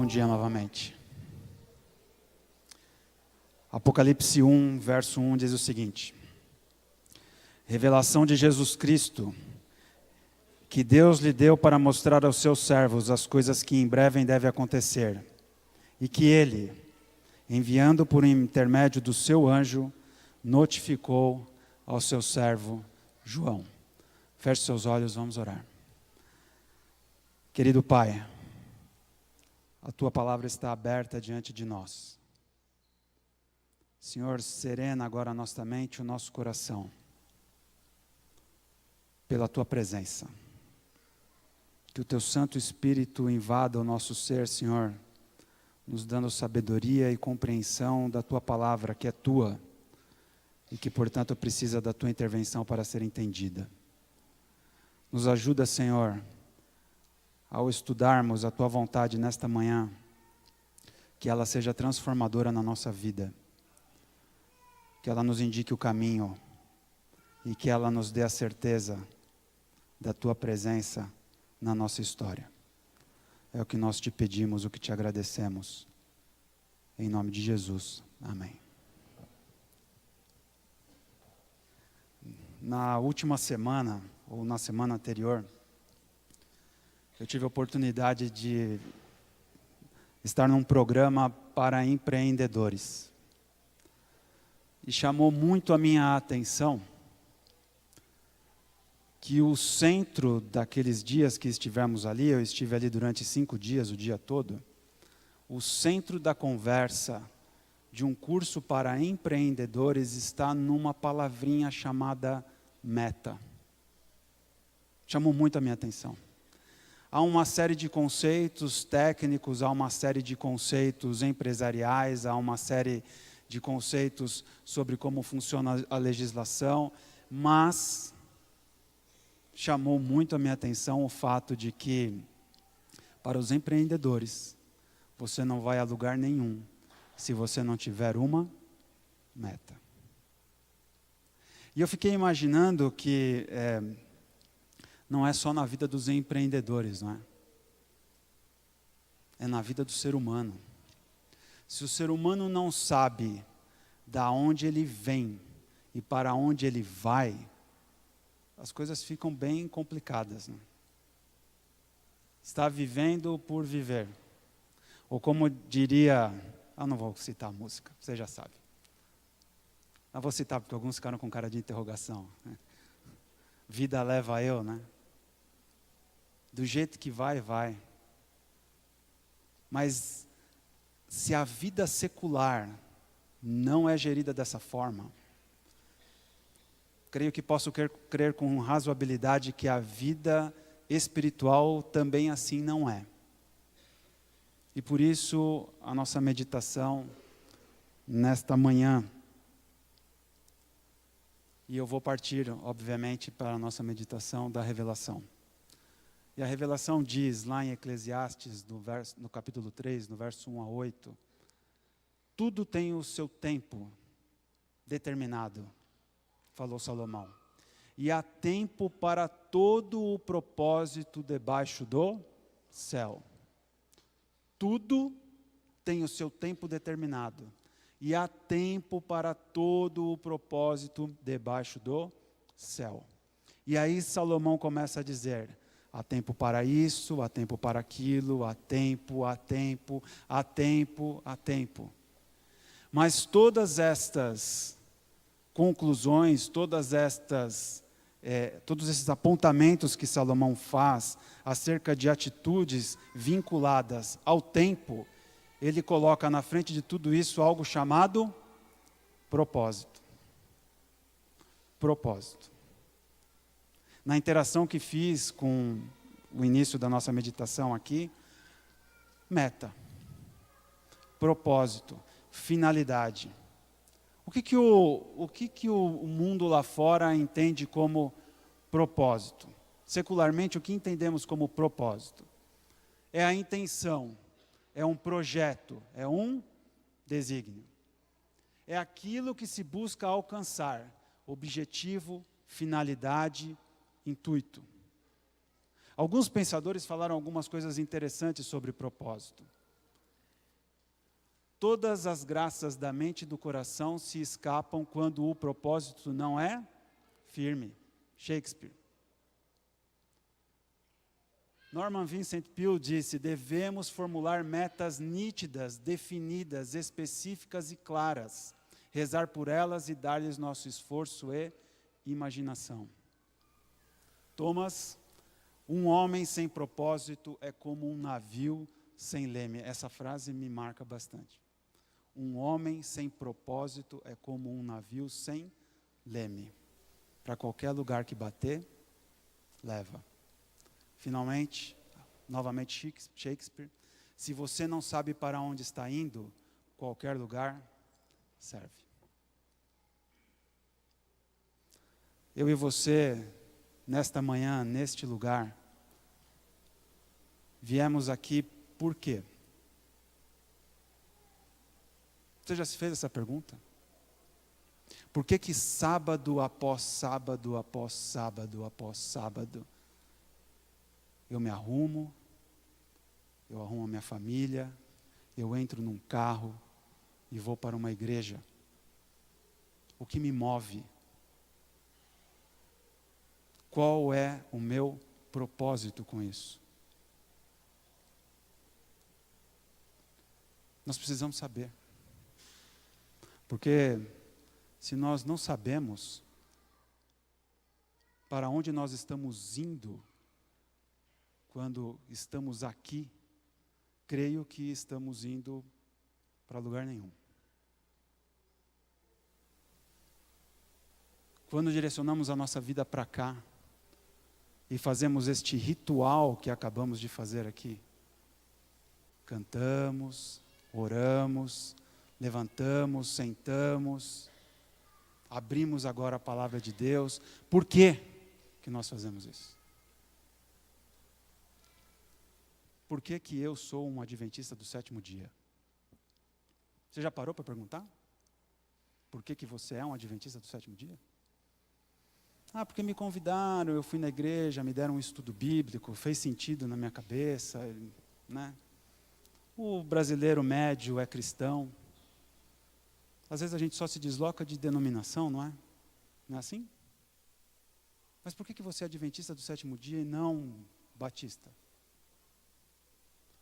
dia novamente. Apocalipse 1, verso 1 diz o seguinte: revelação de Jesus Cristo, que Deus lhe deu para mostrar aos seus servos as coisas que em breve devem acontecer, e que ele, enviando por intermédio do seu anjo, notificou ao seu servo João. Feche seus olhos, vamos orar. Querido Pai, a Tua palavra está aberta diante de nós. Senhor, serena agora a nossa mente e o nosso coração, pela Tua presença. Que o Teu Santo Espírito invada o nosso ser, Senhor, nos dando sabedoria e compreensão da Tua palavra, que é Tua, e que, portanto, precisa da Tua intervenção para ser entendida. Nos ajuda, Senhor, ao estudarmos a Tua vontade nesta manhã, que ela seja transformadora na nossa vida, que ela nos indique o caminho e que ela nos dê a certeza da Tua presença na nossa história. É o que nós te pedimos, o que te agradecemos. Em nome de Jesus. Amém. Na última semana, ou na semana anterior, eu tive a oportunidade de estar num programa para empreendedores. E chamou muito a minha atenção que o centro daqueles dias que estivemos ali, eu estive ali durante 5 dias, o dia todo, o centro da conversa de um curso para empreendedores está numa palavrinha chamada meta. Chamou muito a minha atenção. Há uma série de conceitos técnicos, há uma série de conceitos empresariais, há uma série de conceitos sobre como funciona a legislação, mas chamou muito a minha atenção o fato de que, para os empreendedores, você não vai a lugar nenhum se você não tiver uma meta. E eu fiquei imaginando que não é só na vida dos empreendedores, não é? É na vida do ser humano. Se o ser humano não sabe da onde ele vem e para onde ele vai, as coisas ficam bem complicadas, né? Está vivendo por viver. Ou como diria, não vou citar a música, você já sabe. Eu vou citar porque alguns ficaram com cara de interrogação, né? Vida leva eu, né? Do jeito que vai, vai. Mas se a vida secular não é gerida dessa forma, creio que posso crer com razoabilidade que a vida espiritual também assim não é. E por isso a nossa meditação nesta manhã, e eu vou partir, obviamente, para a nossa meditação da revelação. E a revelação diz, lá em Eclesiastes, no capítulo 3, no verso 1 a 8, tudo tem o seu tempo determinado, falou Salomão. E há tempo para todo o propósito debaixo do céu. Tudo tem o seu tempo determinado. E há tempo para todo o propósito debaixo do céu. E aí Salomão começa a dizer: há tempo para isso, há tempo para aquilo, há tempo, há tempo, há tempo, há tempo. Mas todas estas conclusões, todos esses apontamentos que Salomão faz acerca de atitudes vinculadas ao tempo, ele coloca na frente de tudo isso algo chamado propósito. Propósito. Na interação que fiz com o início da nossa meditação aqui, meta, propósito, finalidade. O que o mundo lá fora entende como propósito? Secularmente, o que entendemos como propósito? É a intenção, é um projeto, é um desígnio. É aquilo que se busca alcançar, objetivo, finalidade, intuito. Alguns pensadores falaram algumas coisas interessantes sobre propósito. Todas as graças da mente e do coração se escapam quando o propósito não é firme. Shakespeare. Norman Vincent Peale disse: devemos formular metas nítidas, definidas, específicas e claras, rezar por elas e dar-lhes nosso esforço e imaginação. Thomas: um homem sem propósito é como um navio sem leme. Essa frase me marca bastante. Um homem sem propósito é como um navio sem leme. Para qualquer lugar que bater, leva. Finalmente, novamente Shakespeare: se você não sabe para onde está indo, qualquer lugar serve. Eu e você, nesta manhã, neste lugar, viemos aqui por quê? Você já se fez essa pergunta? Por que que sábado após sábado, após sábado, após sábado, eu me arrumo, eu arrumo a minha família, eu entro num carro e vou para uma igreja? O que me move? Qual é o meu propósito com isso? Nós precisamos saber. Porque se nós não sabemos para onde nós estamos indo quando estamos aqui, creio que estamos indo para lugar nenhum. Quando direcionamos a nossa vida para cá e fazemos este ritual que acabamos de fazer aqui, cantamos, oramos, levantamos, sentamos, abrimos agora a palavra de Deus. Por quê que nós fazemos isso? Por que que eu sou um adventista do sétimo dia? Você já parou para perguntar? Por que que você é um adventista do sétimo dia? Ah, porque me convidaram, eu fui na igreja, me deram um estudo bíblico, fez sentido na minha cabeça, né? O brasileiro médio é cristão. Às vezes a gente só se desloca de denominação, não é? Não é assim? Mas por que que você é adventista do sétimo dia e não batista?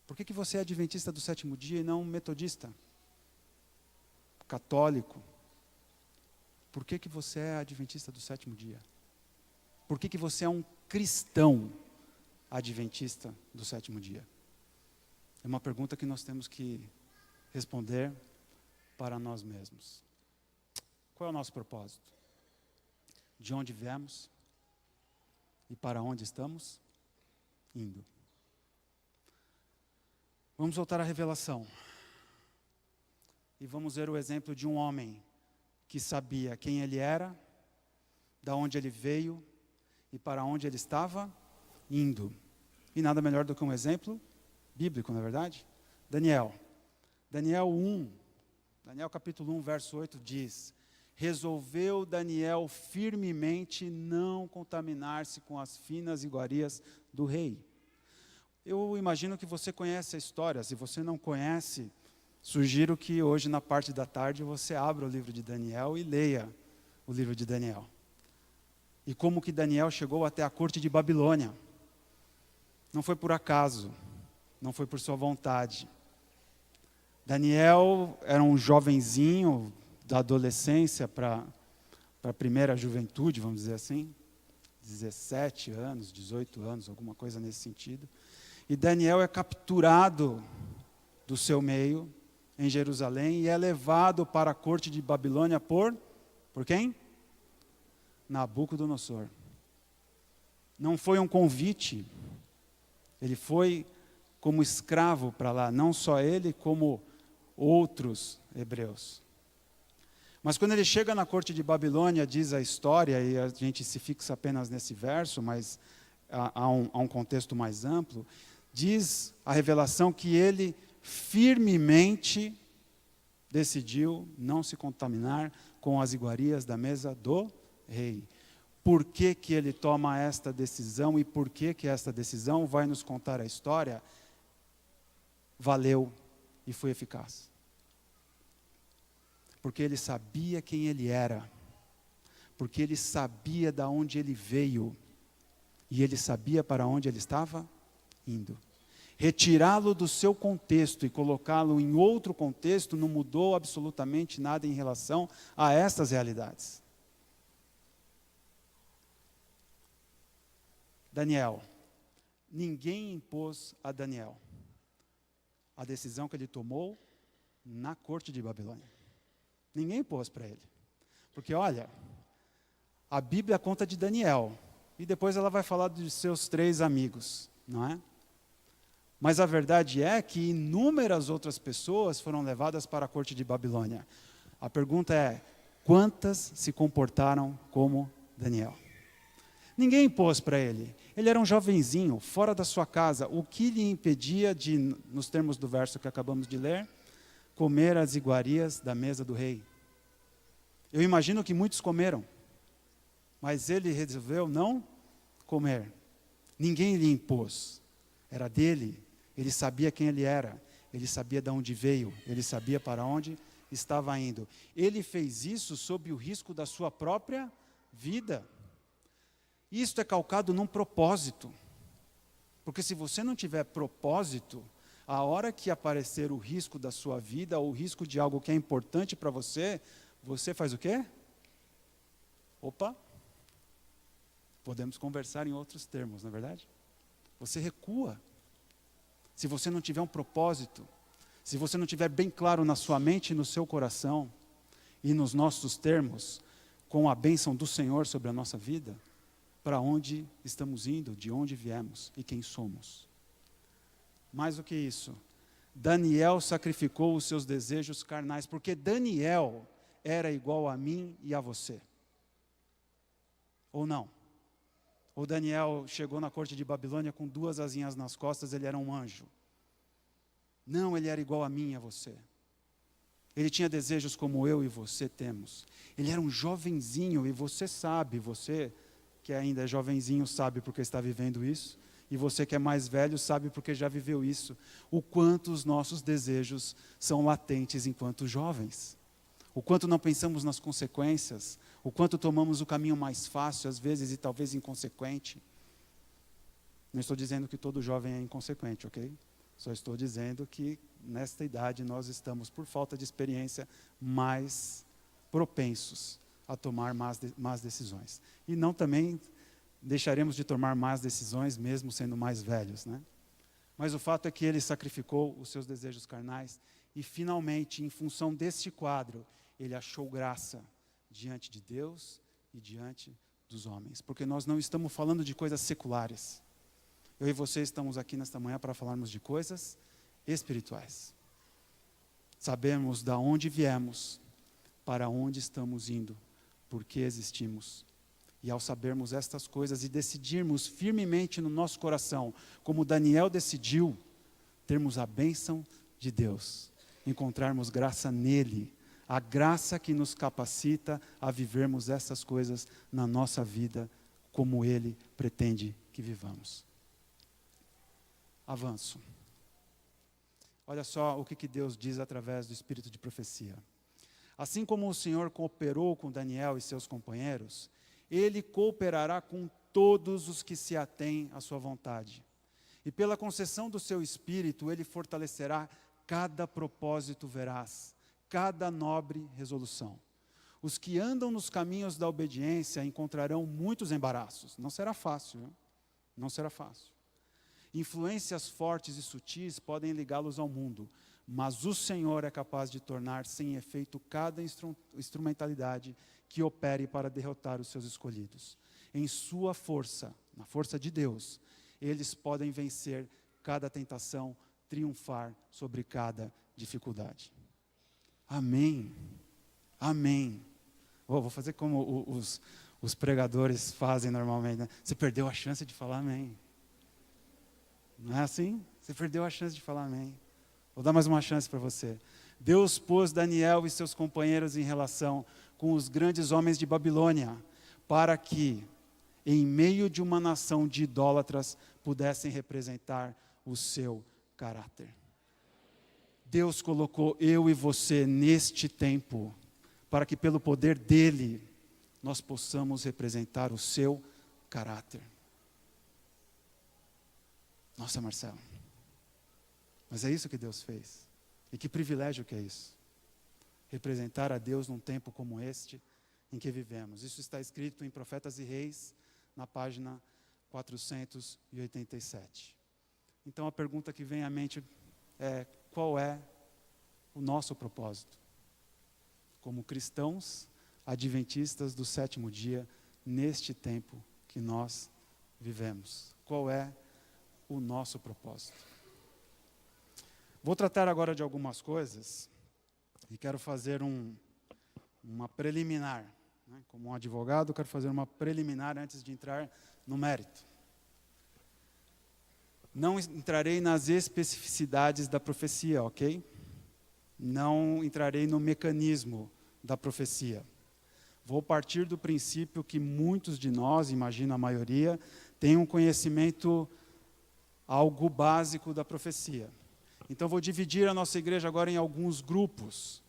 Por que que você é adventista do sétimo dia e não metodista? Católico? Por que que você é adventista do sétimo dia? Por que que você é um cristão adventista do sétimo dia? É uma pergunta que nós temos que responder para nós mesmos. Qual é o nosso propósito? De onde viemos e para onde estamos indo? Vamos voltar à revelação. E vamos ver o exemplo de um homem que sabia quem ele era, da onde ele veio e para onde ele estava indo. E nada melhor do que um exemplo bíblico, não é verdade? Daniel capítulo 1, verso 8 diz: resolveu Daniel firmemente não contaminar-se com as finas iguarias do rei. Eu imagino que você conhece a história. Se você não conhece, sugiro que hoje, na parte da tarde, você abra o livro de Daniel e leia o livro de Daniel. E como que Daniel chegou até a corte de Babilônia. Não foi por acaso, não foi por sua vontade. Daniel era um jovenzinho da adolescência para a primeira juventude, vamos dizer assim, 17 anos, 18 anos, alguma coisa nesse sentido. E Daniel é capturado do seu meio, em Jerusalém, e é levado para a corte de Babilônia por quem? Nabucodonosor. Não foi um convite, ele foi como escravo para lá, não só ele, como outros hebreus. Mas quando ele chega na corte de Babilônia, diz a história, e a gente se fixa apenas nesse verso, mas há um contexto mais amplo, diz a revelação que ele firmemente decidiu não se contaminar com as iguarias da mesa do rei. Por que que ele toma esta decisão e por que que esta decisão vai nos contar a história? Valeu e foi eficaz. Porque ele sabia quem ele era, porque ele sabia de onde ele veio, e ele sabia para onde ele estava indo. Retirá-lo do seu contexto e colocá-lo em outro contexto não mudou absolutamente nada em relação a estas realidades. Daniel. Ninguém impôs a Daniel a decisão que ele tomou na corte de Babilônia. Ninguém impôs para ele. Porque, olha, a Bíblia conta de Daniel, e depois ela vai falar de seus 3 amigos, não é? Mas a verdade é que inúmeras outras pessoas foram levadas para a corte de Babilônia. A pergunta é, quantas se comportaram como Daniel? Ninguém impôs para ele. Ele era um jovenzinho, fora da sua casa. O que lhe impedia de, nos termos do verso que acabamos de ler, comer as iguarias da mesa do rei? Eu imagino que muitos comeram, mas ele resolveu não comer. Ninguém lhe impôs. Era dele. Ele sabia quem ele era. Ele sabia de onde veio. Ele sabia para onde estava indo. Ele fez isso sob o risco da sua própria vida. Isto é calcado num propósito. Porque se você não tiver propósito, a hora que aparecer o risco da sua vida, ou o risco de algo que é importante para você, você faz o quê? Opa! Podemos conversar em outros termos, não é verdade? Você recua. Se você não tiver um propósito, se você não tiver bem claro na sua mente e no seu coração, e nos nossos termos, com a bênção do Senhor sobre a nossa vida, para onde estamos indo, de onde viemos e quem somos. Mais do que isso, Daniel sacrificou os seus desejos carnais, porque Daniel era igual a mim e a você. Ou não? Ou Daniel chegou na corte de Babilônia com 2 asinhas nas costas, ele era um anjo. Não, ele era igual a mim e a você. Ele tinha desejos como eu e você temos. Ele era um jovenzinho, e você sabe, você que ainda é jovenzinho sabe porque está vivendo isso, e você que é mais velho sabe porque já viveu isso, o quanto os nossos desejos são latentes enquanto jovens. O quanto não pensamos nas consequências, o quanto tomamos o caminho mais fácil, às vezes, e talvez inconsequente. Não estou dizendo que todo jovem é inconsequente, ok? Só estou dizendo que, nesta idade, nós estamos, por falta de experiência, mais propensos a tomar más decisões. E não também deixaremos de tomar más decisões, mesmo sendo mais velhos, né? Mas o fato é que ele sacrificou os seus desejos carnais, e finalmente, em função deste quadro, ele achou graça diante de Deus e diante dos homens. Porque nós não estamos falando de coisas seculares. Eu e você estamos aqui nesta manhã para falarmos de coisas espirituais. Sabemos de onde viemos, para onde estamos indo, por que existimos. E ao sabermos estas coisas e decidirmos firmemente no nosso coração, como Daniel decidiu, termos a bênção de Deus, encontrarmos graça nele, a graça que nos capacita a vivermos essas coisas na nossa vida, como ele pretende que vivamos. Avanço. Olha só o que Deus diz através do espírito de profecia. Assim como o Senhor cooperou com Daniel e seus companheiros, ele cooperará com todos os que se atêm à sua vontade. E pela concessão do seu espírito, ele fortalecerá cada propósito veraz, cada nobre resolução. Os que andam nos caminhos da obediência encontrarão muitos embaraços. Não será fácil, né? Não será fácil. Influências fortes e sutis podem ligá-los ao mundo, mas o Senhor é capaz de tornar sem efeito cada instrumentalidade que opere para derrotar os seus escolhidos. Em sua força, na força de Deus, eles podem vencer cada tentação, triunfar sobre cada dificuldade. Amém. Amém. Vou fazer como os pregadores fazem normalmente, né? Você perdeu a chance de falar amém. Não é assim? Você perdeu a chance de falar amém. Vou dar mais uma chance para você. Deus pôs Daniel e seus companheiros em relação com os grandes homens de Babilônia, para que, em meio de uma nação de idólatras, pudessem representar o seu caráter. Deus colocou eu e você neste tempo, para que pelo poder dele nós possamos representar o seu caráter. Nossa, Marcelo, mas é isso que Deus fez. E que privilégio que é isso. Representar a Deus num tempo como este em que vivemos. Isso está escrito em Profetas e Reis, na página 487. Então a pergunta que vem à mente é: qual é o nosso propósito? Como cristãos adventistas do sétimo dia, neste tempo que nós vivemos. Qual é o nosso propósito? Vou tratar agora de algumas coisas e quero fazer uma preliminar. Né? Como um advogado, quero fazer uma preliminar antes de entrar no mérito. Não entrarei nas especificidades da profecia, ok? Não entrarei no mecanismo da profecia. Vou partir do princípio que muitos de nós, imagino a maioria, têm um conhecimento algo básico da profecia. Então vou dividir a nossa igreja agora em alguns grupos.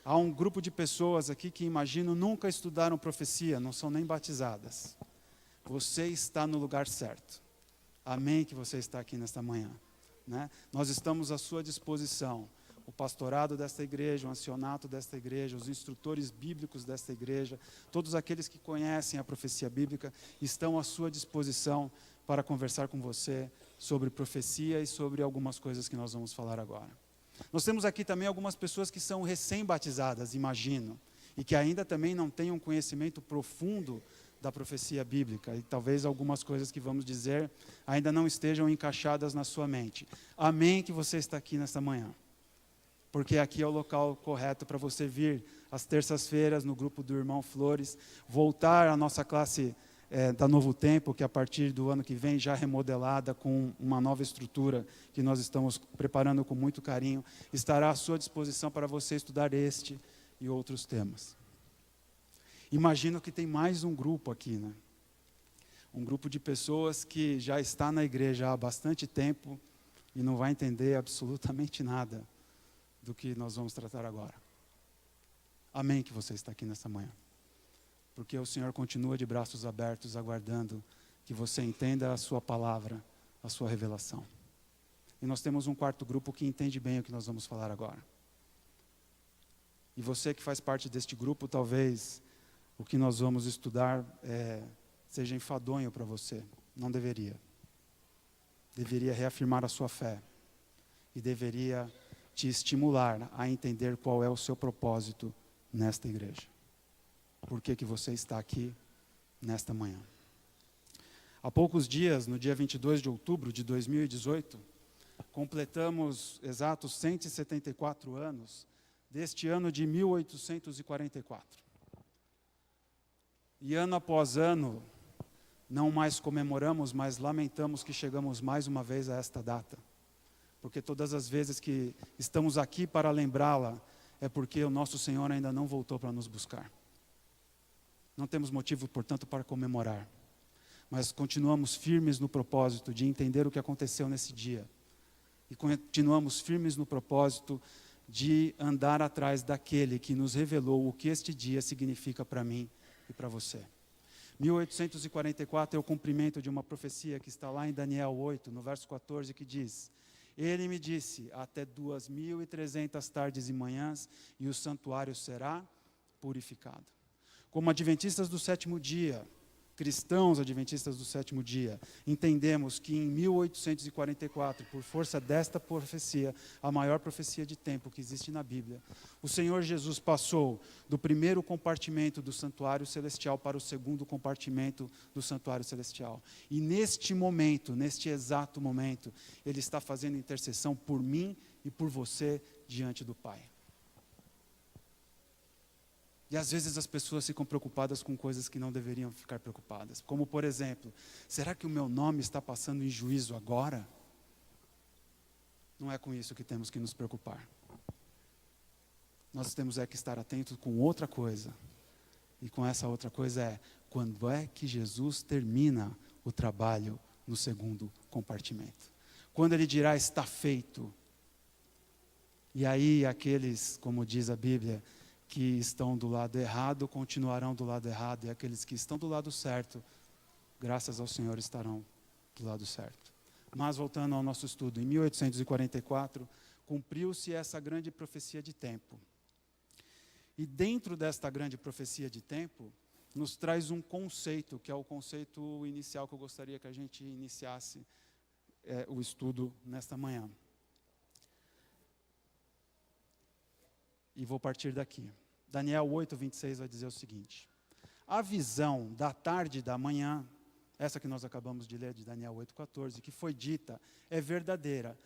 Há um grupo de pessoas aqui que imagino nunca estudaram profecia, não são nem batizadas. Você está no lugar certo. Amém que você está aqui nesta manhã. Né? Nós estamos à sua disposição. O pastorado desta igreja, o ancianato desta igreja, os instrutores bíblicos desta igreja, todos aqueles que conhecem a profecia bíblica, estão à sua disposição para conversar com você sobre profecia e sobre algumas coisas que nós vamos falar agora. Nós temos aqui também algumas pessoas que são recém-batizadas, imagino, e que ainda também não têm um conhecimento profundo da profecia bíblica, e talvez algumas coisas que vamos dizer ainda não estejam encaixadas na sua mente. Amém que você está aqui nesta manhã. Porque aqui é o local correto para você vir às terças-feiras no grupo do Irmão Flores, voltar à nossa classe da Novo Tempo, que a partir do ano que vem já remodelada com uma nova estrutura que nós estamos preparando com muito carinho, estará à sua disposição para você estudar este e outros temas. Imagino que tem mais um grupo aqui, né? Um grupo de pessoas que já está na igreja há bastante tempo e não vai entender absolutamente nada do que nós vamos tratar agora. Amém que você está aqui nessa manhã. Porque o Senhor continua de braços abertos, aguardando que você entenda a sua palavra, a sua revelação. E nós temos um quarto grupo que entende bem o que nós vamos falar agora. E você que faz parte deste grupo, talvez o que nós vamos estudar seja enfadonho para você. Não deveria. Deveria reafirmar a sua fé. E deveria te estimular a entender qual é o seu propósito nesta igreja. Por que você está aqui nesta manhã? Há poucos dias, no dia 22 de outubro de 2018, completamos exatos 174 anos deste ano de 1844. E ano após ano, não mais comemoramos, mas lamentamos que chegamos mais uma vez a esta data. Porque todas as vezes que estamos aqui para lembrá-la, é porque o nosso Senhor ainda não voltou para nos buscar. Não temos motivo, portanto, para comemorar. Mas continuamos firmes no propósito de entender o que aconteceu nesse dia. E continuamos firmes no propósito de andar atrás daquele que nos revelou o que este dia significa para mim e para você. 1844 é o cumprimento de uma profecia que está lá em Daniel 8, no verso 14, que diz: Ele me disse, até 2.300 tardes e manhãs, e o santuário será purificado. Como adventistas do sétimo dia, cristãos adventistas do sétimo dia, entendemos que em 1844, por força desta profecia, a maior profecia de tempo que existe na Bíblia, o Senhor Jesus passou do primeiro compartimento do santuário celestial para o segundo compartimento do santuário celestial. E neste momento, neste exato momento, Ele está fazendo intercessão por mim e por você diante do Pai. E às vezes as pessoas ficam preocupadas com coisas que não deveriam ficar preocupadas. Como, por exemplo, será que o meu nome está passando em juízo agora? Não é com isso que temos que nos preocupar. Nós temos que estar atentos com outra coisa. E com essa outra coisa quando é que Jesus termina o trabalho no segundo compartimento? Quando Ele dirá, está feito. E aí aqueles, como diz a Bíblia, que estão do lado errado continuarão do lado errado, e aqueles que estão do lado certo, graças ao Senhor, estarão do lado certo. Mas, voltando ao nosso estudo, em 1844, cumpriu-se essa grande profecia de tempo. E dentro desta grande profecia de tempo, nos traz um conceito, que é o conceito inicial que eu gostaria que a gente iniciasse o estudo nesta manhã. E vou partir daqui. Daniel 8:26 vai dizer o seguinte: a visão da tarde e da manhã, essa que nós acabamos de ler de Daniel 8:14, que foi dita, é verdadeira.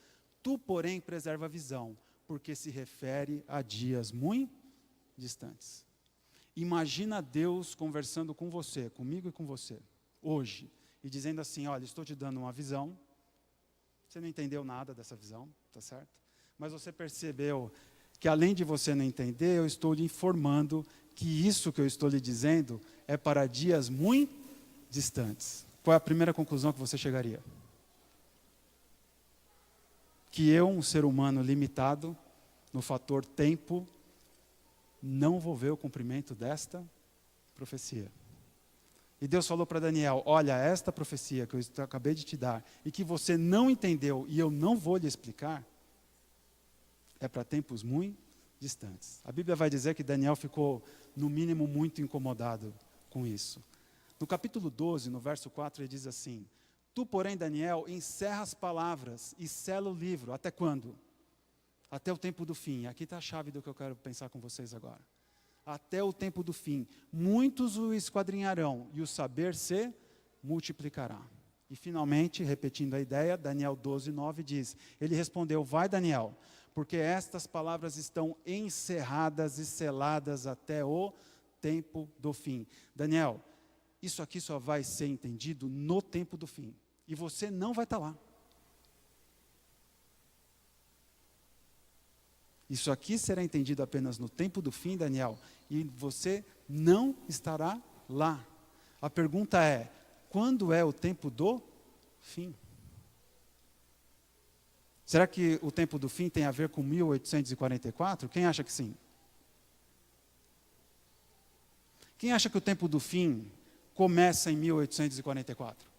Tu, porém, preserva a visão, porque se refere a dias muito distantes. Imagina Deus conversando com você, comigo e com você, hoje, e dizendo assim: olha, estou te dando uma visão, você não entendeu nada dessa visão, tá certo? Mas você percebeu que além de você não entender, eu estou lhe informando que isso que eu estou lhe dizendo é para dias muito distantes. Qual é a primeira conclusão que você chegaria? Que eu, um ser humano limitado no fator tempo, não vou ver o cumprimento desta profecia. E Deus falou para Daniel: olha, esta profecia que eu acabei de te dar e que você não entendeu e eu não vou lhe explicar, é para tempos muito distantes. A Bíblia vai dizer que Daniel ficou, no mínimo, muito incomodado com isso. No capítulo 12, no verso 4, ele diz assim: tu, porém, Daniel, encerra as palavras e sela o livro. Até quando? Até o tempo do fim. Aqui está a chave do que eu quero pensar com vocês agora. Até o tempo do fim. Muitos o esquadrinharão e o saber se multiplicará. E finalmente, repetindo a ideia, Daniel 12:9 diz, ele respondeu: vai, Daniel, porque estas palavras estão encerradas e seladas até o tempo do fim. Daniel, isso aqui só vai ser entendido no tempo do fim. E você não vai estar lá. Isso aqui será entendido apenas no tempo do fim, Daniel, e você não estará lá. A pergunta é: quando é o tempo do fim? Será que o tempo do fim tem a ver com 1844? Quem acha que sim? Quem acha que o tempo do fim começa em 1844?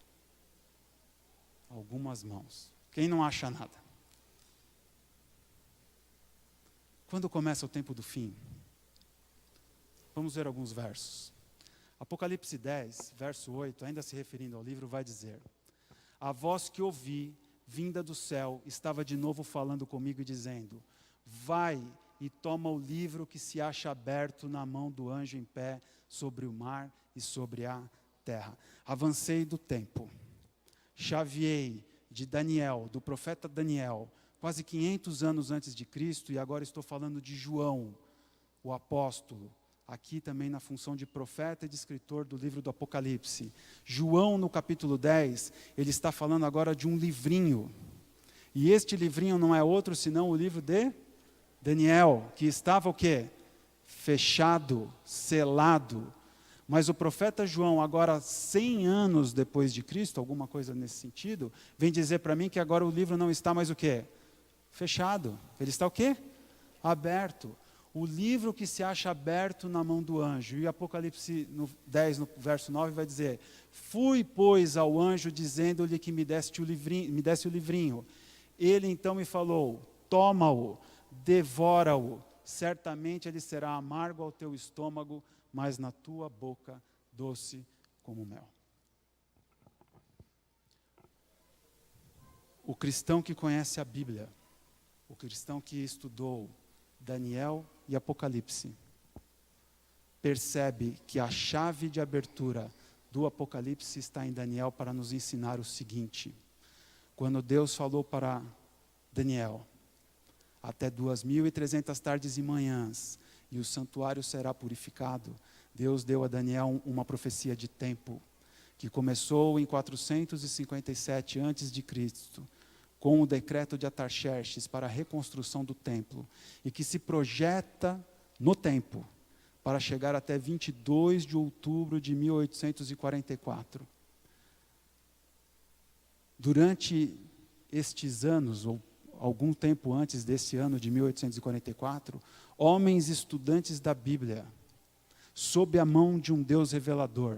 Algumas mãos. Quem não acha nada? Quando começa o tempo do fim? Vamos ver alguns versos. Apocalipse 10, verso 8, ainda se referindo ao livro, vai dizer: a voz que ouvi, vinda do céu, estava de novo falando comigo e dizendo: vai e toma o livro que se acha aberto na mão do anjo em pé sobre o mar e sobre a terra. Avancei do tempo, chaveei de Daniel, do profeta Daniel, quase 500 anos antes de Cristo, e agora estou falando de João, o apóstolo, aqui também na função de profeta e de escritor do livro do Apocalipse. João, no capítulo 10, ele está falando agora de um livrinho, e este livrinho não é outro senão o livro de Daniel, que estava o quê? Fechado, selado. Mas o profeta João, agora 100 anos depois de Cristo, alguma coisa nesse sentido, vem dizer para mim que agora o livro não está mais o quê? Fechado. Ele está o quê? Aberto. O livro que se acha aberto na mão do anjo. E Apocalipse 10, no verso 9, vai dizer: fui, pois, ao anjo, dizendo-lhe que me desse o livrinho. Ele então me falou: toma-o, devora-o. Certamente ele será amargo ao teu estômago, mas na tua boca doce como mel. O cristão que conhece a Bíblia, o cristão que estudou Daniel e Apocalipse, percebe que a chave de abertura do Apocalipse está em Daniel para nos ensinar o seguinte: quando Deus falou para Daniel, até 2.300 tardes e manhãs, e o santuário será purificado, Deus deu a Daniel uma profecia de tempo, que começou em 457 a.C., com o decreto de Artaxerxes para a reconstrução do templo, e que se projeta no tempo, para chegar até 22 de outubro de 1844. Durante estes anos, ou algum tempo antes desse ano de 1844, homens estudantes da Bíblia, sob a mão de um Deus revelador,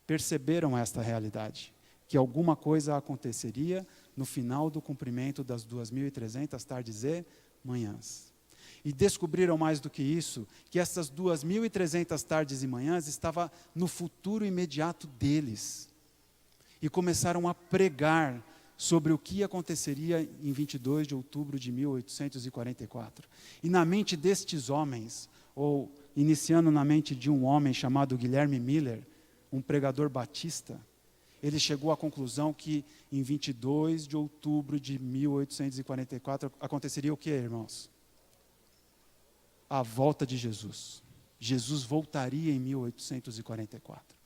perceberam esta realidade, que alguma coisa aconteceria no final do cumprimento das 2.300 tardes e manhãs. E descobriram mais do que isso, que essas 2.300 tardes e manhãs estavam no futuro imediato deles. E começaram a pregar sobre o que aconteceria em 22 de outubro de 1844. E na mente destes homens, ou iniciando na mente de um homem chamado Guilherme Miller, um pregador batista, ele chegou à conclusão que em 22 de outubro de 1844 aconteceria o que, irmãos? A volta de Jesus. Jesus voltaria em 1844.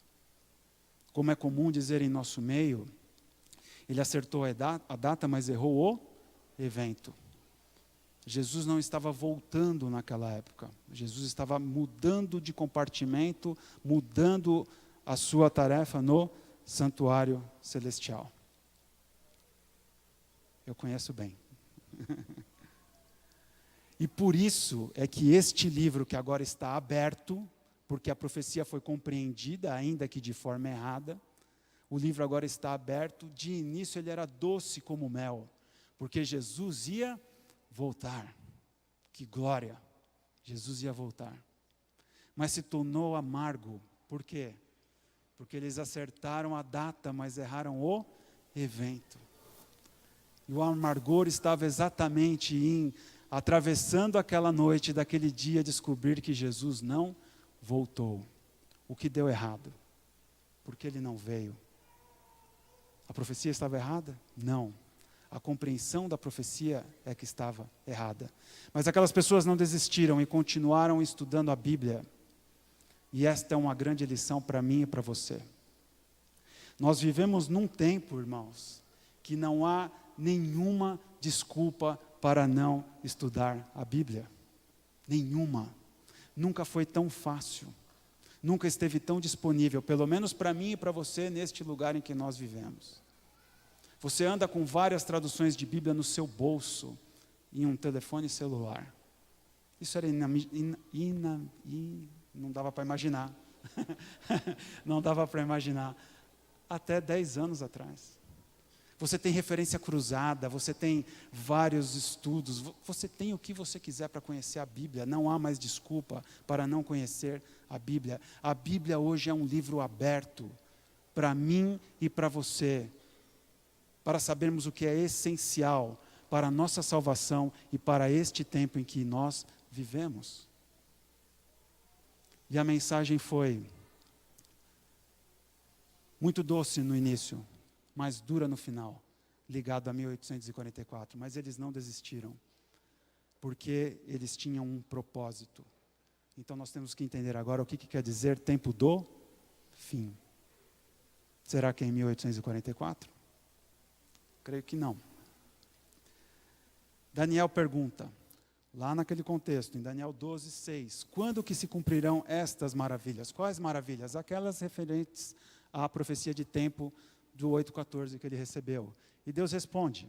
Como é comum dizer em nosso meio, ele acertou a data, mas errou o evento. Jesus não estava voltando naquela época. Jesus estava mudando de compartimento, mudando a sua tarefa no santuário celestial. Eu conheço bem. E por isso é que este livro que agora está aberto, porque a profecia foi compreendida, ainda que de forma errada, o livro agora está aberto. De início ele era doce como mel, porque Jesus ia voltar. Que glória! Jesus ia voltar. Mas se tornou amargo. Por quê? Porque eles acertaram a data, mas erraram o evento. E o amargor estava exatamente atravessando aquela noite daquele dia, descobrir que Jesus não voltou. O que deu errado? Porque ele não veio. A profecia estava errada? Não. A compreensão da profecia é que estava errada. Mas aquelas pessoas não desistiram e continuaram estudando a Bíblia. E esta é uma grande lição para mim e para você. Nós vivemos num tempo, irmãos, que não há nenhuma desculpa para não estudar a Bíblia. Nenhuma. Nunca foi tão fácil. Nunca esteve tão disponível, pelo menos para mim e para você, neste lugar em que nós vivemos. Você anda com várias traduções de Bíblia no seu bolso, em um telefone celular. Isso era não dava para imaginar. Não dava para imaginar. Até 10 anos atrás. Você tem referência cruzada, você tem vários estudos, você tem o que você quiser para conhecer a Bíblia. Não há mais desculpa para não conhecer a Bíblia. A Bíblia hoje é um livro aberto para mim e para você, para sabermos o que é essencial para a nossa salvação e para este tempo em que nós vivemos. E a mensagem foi muito doce no início, mas dura no final, ligado a 1844. Mas eles não desistiram, porque eles tinham um propósito. Então nós temos que entender agora o que quer dizer tempo do fim. Será que é em 1844? Creio que não. Daniel pergunta, lá naquele contexto, em Daniel 12:6, quando que se cumprirão estas maravilhas? Quais maravilhas? Aquelas referentes à profecia de tempo do 8:14 que ele recebeu. E Deus responde,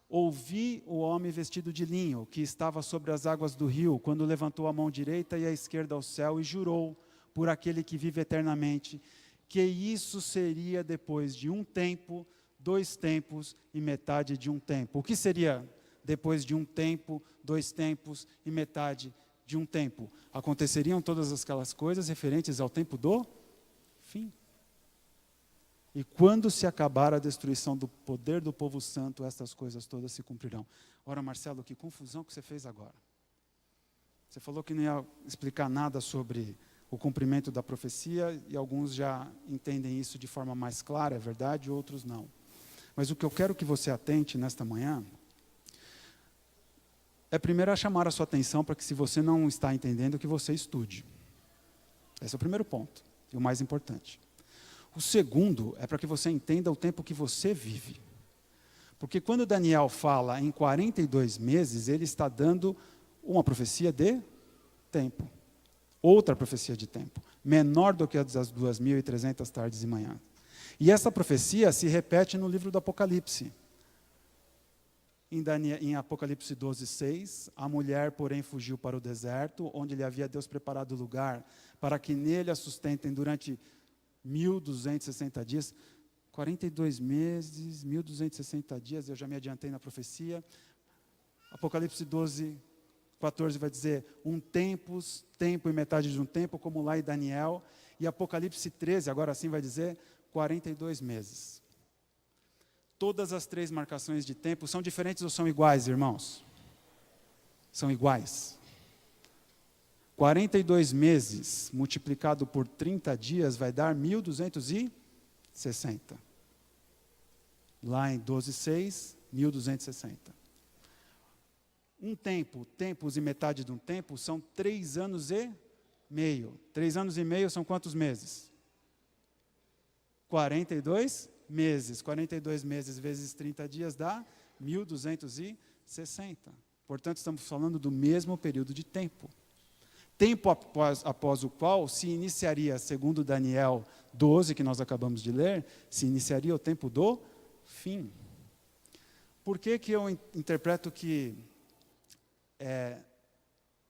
ouvi o homem vestido de linho, que estava sobre as águas do rio, quando levantou a mão direita e a esquerda ao céu, e jurou por aquele que vive eternamente, que isso seria depois de um tempo, 2 tempos e metade de um tempo. O que seria depois de um tempo, 2 tempos e metade de um tempo? Aconteceriam todas aquelas coisas referentes ao tempo do fim. E quando se acabar a destruição do poder do povo santo, estas coisas todas se cumprirão. Ora, Marcelo, que confusão que você fez agora. Você falou que não ia explicar nada sobre o cumprimento da profecia, e alguns já entendem isso de forma mais clara, é verdade, outros não. Mas o que eu quero que você atente nesta manhã é primeiro a chamar a sua atenção para que, se você não está entendendo, que você estude. Esse é o primeiro ponto, e o mais importante. O segundo é para que você entenda o tempo que você vive. Porque quando Daniel fala em 42 meses, ele está dando uma profecia de tempo. Outra profecia de tempo, menor do que a das 2.300 tardes e manhãs. E essa profecia se repete no livro do Apocalipse. Em Apocalipse 12:6, a mulher, porém, fugiu para o deserto, onde lhe havia Deus preparado lugar, para que nele a sustentem durante 1.260 dias. 42 meses, 1.260 dias, eu já me adiantei na profecia. Apocalipse 12:14 vai dizer, tempo e metade de um tempo, como lá em Daniel. E Apocalipse 13, agora sim vai dizer, 42 meses. Todas as 3 marcações de tempo são diferentes ou são iguais, irmãos? São iguais. 42 meses multiplicado por 30 dias vai dar 1.260. Lá em 12:6, 1.260. Tempos e metade de um tempo são 3 anos e meio. 3 anos e meio são quantos meses? 42 meses. 42 meses vezes 30 dias dá 1.260. Portanto, estamos falando do mesmo período de tempo. Tempo após o qual se iniciaria, segundo Daniel 12, que nós acabamos de ler, se iniciaria o tempo do fim. Por que eu interpreto que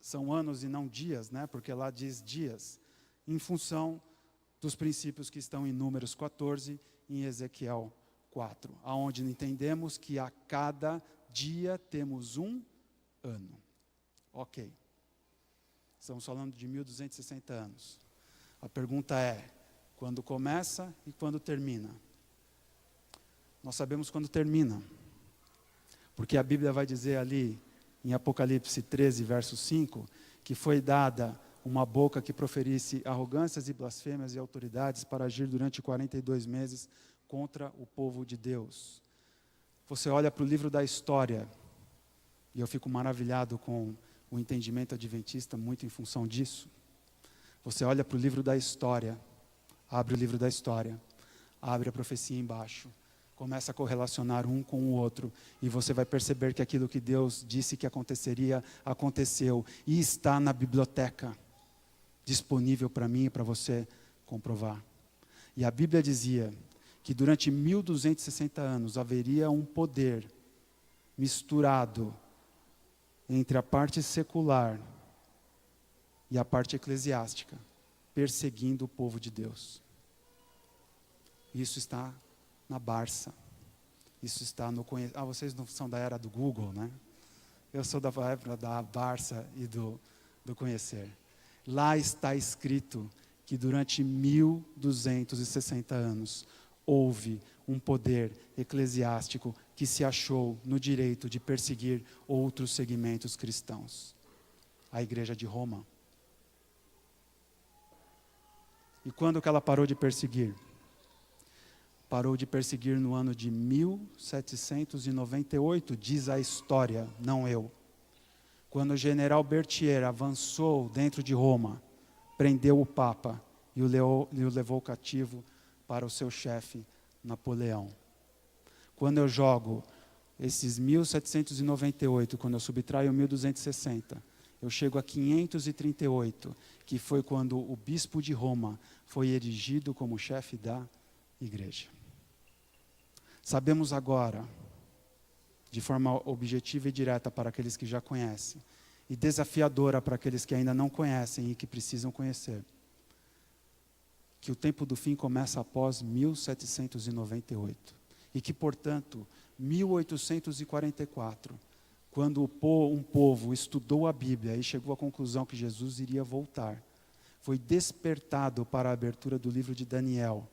são anos e não dias, né? Porque lá diz dias, em função dos princípios que estão em Números 14 e em Ezequiel 4, aonde entendemos que a cada dia temos um ano. Ok. Estamos falando de 1.260 anos. A pergunta é, quando começa e quando termina? Nós sabemos quando termina, porque a Bíblia vai dizer ali, em Apocalipse 13, verso 5, que foi dada uma boca que proferisse arrogâncias e blasfêmias e autoridades para agir durante 42 meses contra o povo de Deus. Você olha para o livro da história, e eu fico maravilhado com o entendimento adventista, muito em função disso. Você olha para o livro da história, abre o livro da história, abre a profecia embaixo, começa a correlacionar um com o outro, e você vai perceber que aquilo que Deus disse que aconteceria, aconteceu, e está na biblioteca, disponível para mim e para você comprovar. E a Bíblia dizia que durante 1.260 anos haveria um poder misturado entre a parte secular e a parte eclesiástica, perseguindo o povo de Deus. Isso está na Barça. Isso está no conhecimento. Ah, vocês não são da era do Google, né? Eu sou da época da Barça e do conhecer. Lá está escrito que durante 1.260 anos houve um poder eclesiástico que se achou no direito de perseguir outros segmentos cristãos. A Igreja de Roma. E quando que ela parou de perseguir? Parou de perseguir no ano de 1798, diz a história, não eu. Quando o general Berthier avançou dentro de Roma, prendeu o Papa e o levou cativo para o seu chefe, Napoleão. Quando eu jogo esses 1798, quando eu subtraio 1260, eu chego a 538, que foi quando o bispo de Roma foi erigido como chefe da igreja. Sabemos agora, de forma objetiva e direta para aqueles que já conhecem, e desafiadora para aqueles que ainda não conhecem e que precisam conhecer, que o tempo do fim começa após 1798. E que, portanto, 1844, quando um povo estudou a Bíblia e chegou à conclusão que Jesus iria voltar, foi despertado para a abertura do livro de Daniel,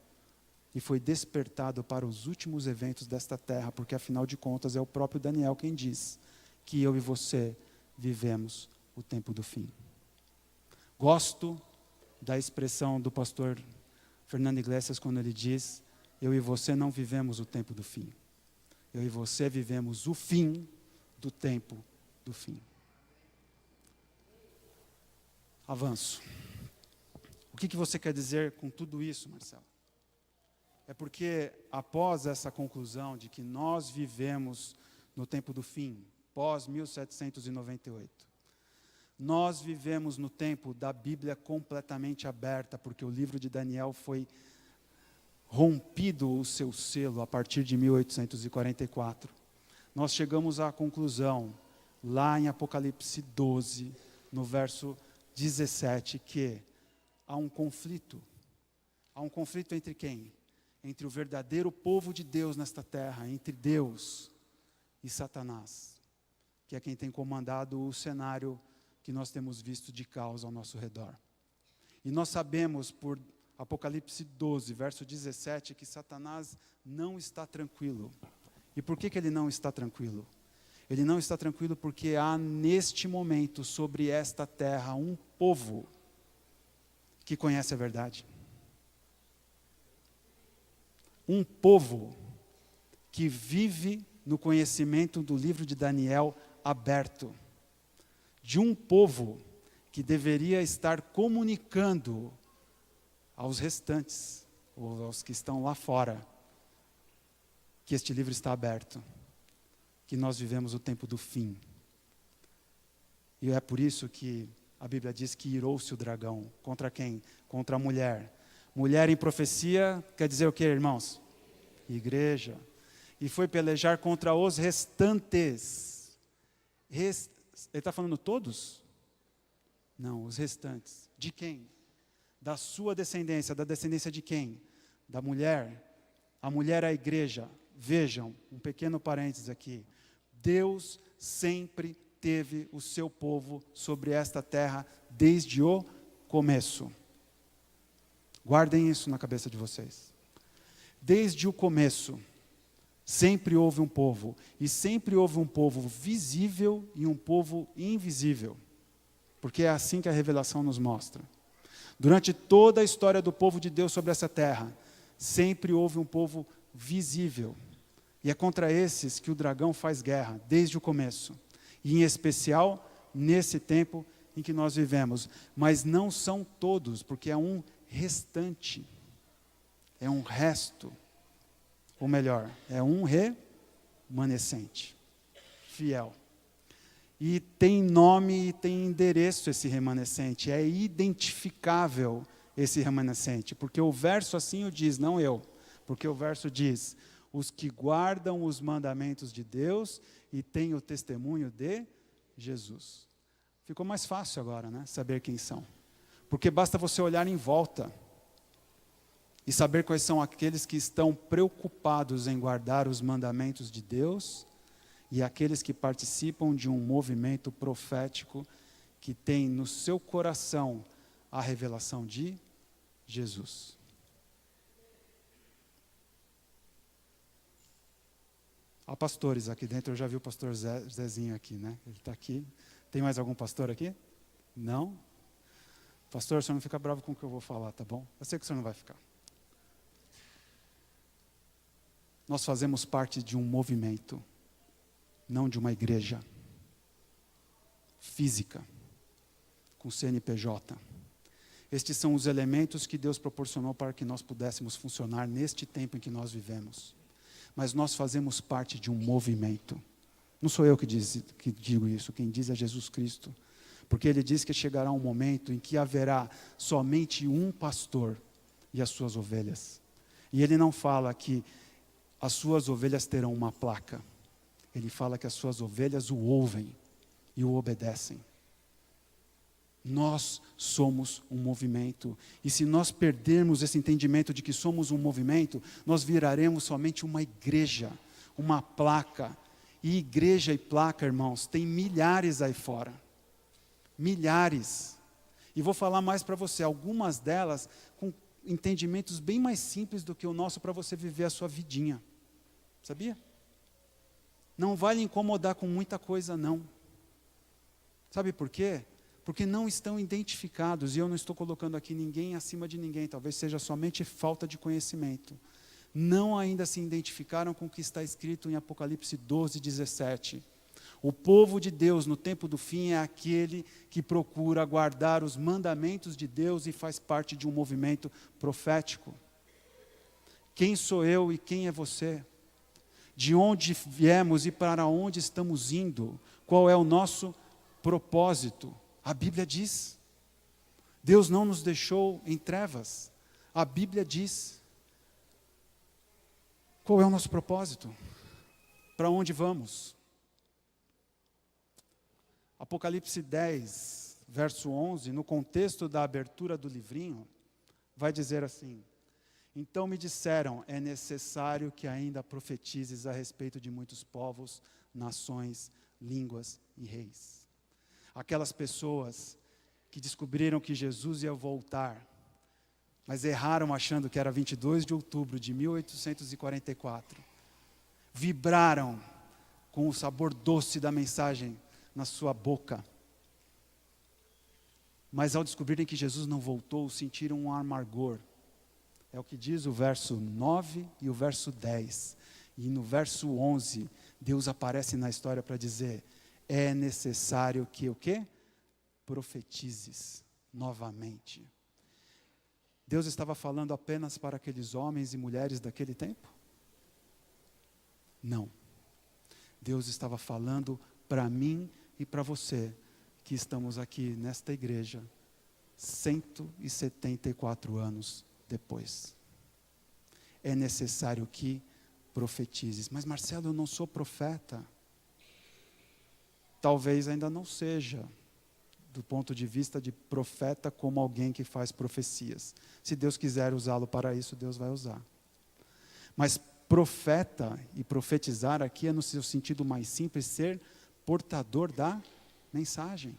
e foi despertado para os últimos eventos desta terra, porque afinal de contas é o próprio Daniel quem diz que eu e você vivemos o tempo do fim. Gosto da expressão do pastor Fernando Iglesias quando ele diz: eu e você não vivemos o tempo do fim. Eu e você vivemos o fim do tempo do fim. Avanço. O que você quer dizer com tudo isso, Marcelo? É porque após essa conclusão de que nós vivemos no tempo do fim, pós 1798, nós vivemos no tempo da Bíblia completamente aberta, porque o livro de Daniel foi rompido o seu selo a partir de 1844. nós chegamos à conclusão, lá em Apocalipse 12, no verso 17, que há um conflito. Há um conflito entre quem? Entre o verdadeiro povo de Deus nesta terra, entre Deus e Satanás, que é quem tem comandado o cenário que nós temos visto de caos ao nosso redor. E nós sabemos por Apocalipse 12, verso 17, que Satanás não está tranquilo. E por que ele não está tranquilo? Ele não está tranquilo porque há neste momento sobre esta terra um povo que conhece a verdade. Um povo que vive no conhecimento do livro de Daniel aberto. De um povo que deveria estar comunicando aos restantes, ou aos que estão lá fora, que este livro está aberto, que nós vivemos o tempo do fim. E é por isso que a Bíblia diz que irou-se o dragão. Contra quem? Contra a mulher. Mulher em profecia quer dizer o quê, irmãos? Igreja. E foi pelejar contra os restantes. Ele está falando todos? Não, os restantes. De quem? Da sua descendência. Da descendência de quem? Da mulher. A mulher é a igreja. Vejam, um pequeno parênteses aqui. Deus sempre teve o seu povo sobre esta terra desde o começo. Guardem isso na cabeça de vocês. Desde o começo, sempre houve um povo. E sempre houve um povo visível e um povo invisível. Porque é assim que a revelação nos mostra. Durante toda a história do povo de Deus sobre essa terra, sempre houve um povo visível. E é contra esses que o dragão faz guerra, desde o começo. E em especial, nesse tempo em que nós vivemos. Mas não são todos, porque é um restante. É um resto. Ou melhor, é um remanescente. Fiel. E tem nome e tem endereço esse remanescente. É identificável esse remanescente. Porque o verso assim o diz, não eu. Porque o verso diz: os que guardam os mandamentos de Deus e têm o testemunho de Jesus. Ficou mais fácil agora, né? Saber quem são. Porque basta você olhar em volta e saber quais são aqueles que estão preocupados em guardar os mandamentos de Deus e aqueles que participam de um movimento profético que tem no seu coração a revelação de Jesus. Há pastores aqui dentro, eu já vi o pastor Zezinho aqui, né? Ele está aqui. Tem mais algum pastor aqui? Não? Pastor, o senhor não fica bravo com o que eu vou falar, tá bom? Eu sei que o senhor não vai ficar. Nós fazemos parte de um movimento, não de uma igreja física, com CNPJ. Estes são os elementos que Deus proporcionou para que nós pudéssemos funcionar neste tempo em que nós vivemos. Mas nós fazemos parte de um movimento. Não sou eu que digo isso, quem diz é Jesus Cristo. Porque Ele diz que chegará um momento em que haverá somente um pastor e as suas ovelhas. E Ele não fala que as suas ovelhas terão uma placa. Ele fala que as suas ovelhas o ouvem e o obedecem. Nós somos um movimento. E se nós perdermos esse entendimento de que somos um movimento, nós viraremos somente uma igreja, uma placa. E igreja e placa, irmãos, tem milhares aí fora. Milhares. E vou falar mais para você, algumas delas com entendimentos bem mais simples do que o nosso para você viver a sua vidinha. Sabia? Não vai lhe incomodar com muita coisa, não. Sabe por quê? Porque não estão identificados, e eu não estou colocando aqui ninguém acima de ninguém, talvez seja somente falta de conhecimento. Não ainda se identificaram com o que está escrito em Apocalipse 12, 17. O povo de Deus no tempo do fim é aquele que procura guardar os mandamentos de Deus e faz parte de um movimento profético. Quem sou eu e quem é você? De onde viemos e para onde estamos indo? Qual é o nosso propósito? A Bíblia diz. Deus não nos deixou em trevas. A Bíblia diz. Qual é o nosso propósito? Para onde vamos? Apocalipse 10, verso 11, no contexto da abertura do livrinho, vai dizer assim: então me disseram, é necessário que ainda profetizes a respeito de muitos povos, nações, línguas e reis. Aquelas pessoas que descobriram que Jesus ia voltar, mas erraram achando que era 22 de outubro de 1844, vibraram com o sabor doce da mensagem na sua boca, mas ao descobrirem que Jesus não voltou, sentiram um amargor. É o que diz o verso 9 e o verso 10. E no verso 11, Deus aparece na história para dizer: é necessário que o quê? Profetizes novamente. Deus estava falando apenas para aqueles homens e mulheres daquele tempo? Não. Deus estava falando para mim e para você, que estamos aqui nesta igreja, 174 anos depois. É necessário que profetizes. Mas Marcelo, eu não sou profeta. Talvez ainda não seja, do ponto de vista de profeta, como alguém que faz profecias. Se Deus quiser usá-lo para isso, Deus vai usar. Mas profeta e profetizar aqui é no seu sentido mais simples, ser portador da mensagem.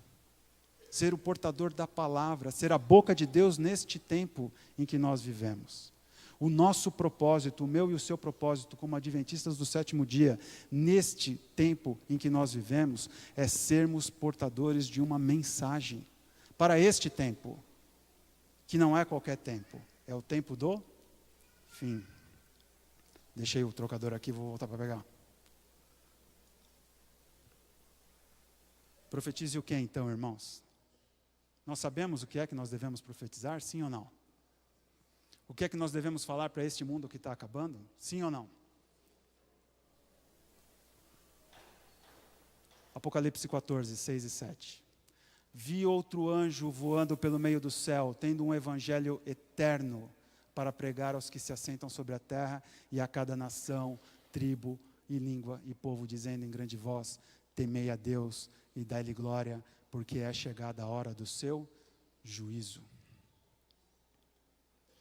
Ser o portador da palavra, ser a boca de Deus neste tempo em que nós vivemos. O nosso propósito, o meu e o seu propósito como adventistas do sétimo dia, neste tempo em que nós vivemos, é sermos portadores de uma mensagem para este tempo, que não é qualquer tempo, é o tempo do fim. Deixei o trocador aqui, vou voltar para pegar. Profetize o que então, irmãos? Nós sabemos o que é que nós devemos profetizar, sim ou não? O que é que nós devemos falar para este mundo que está acabando, sim ou não? Apocalipse 14, 6 e 7. Vi outro anjo voando pelo meio do céu, tendo um evangelho eterno para pregar aos que se assentam sobre a terra e a cada nação, tribo e língua e povo, dizendo em grande voz: temei a Deus e dai-lhe glória, porque é chegada a hora do seu juízo.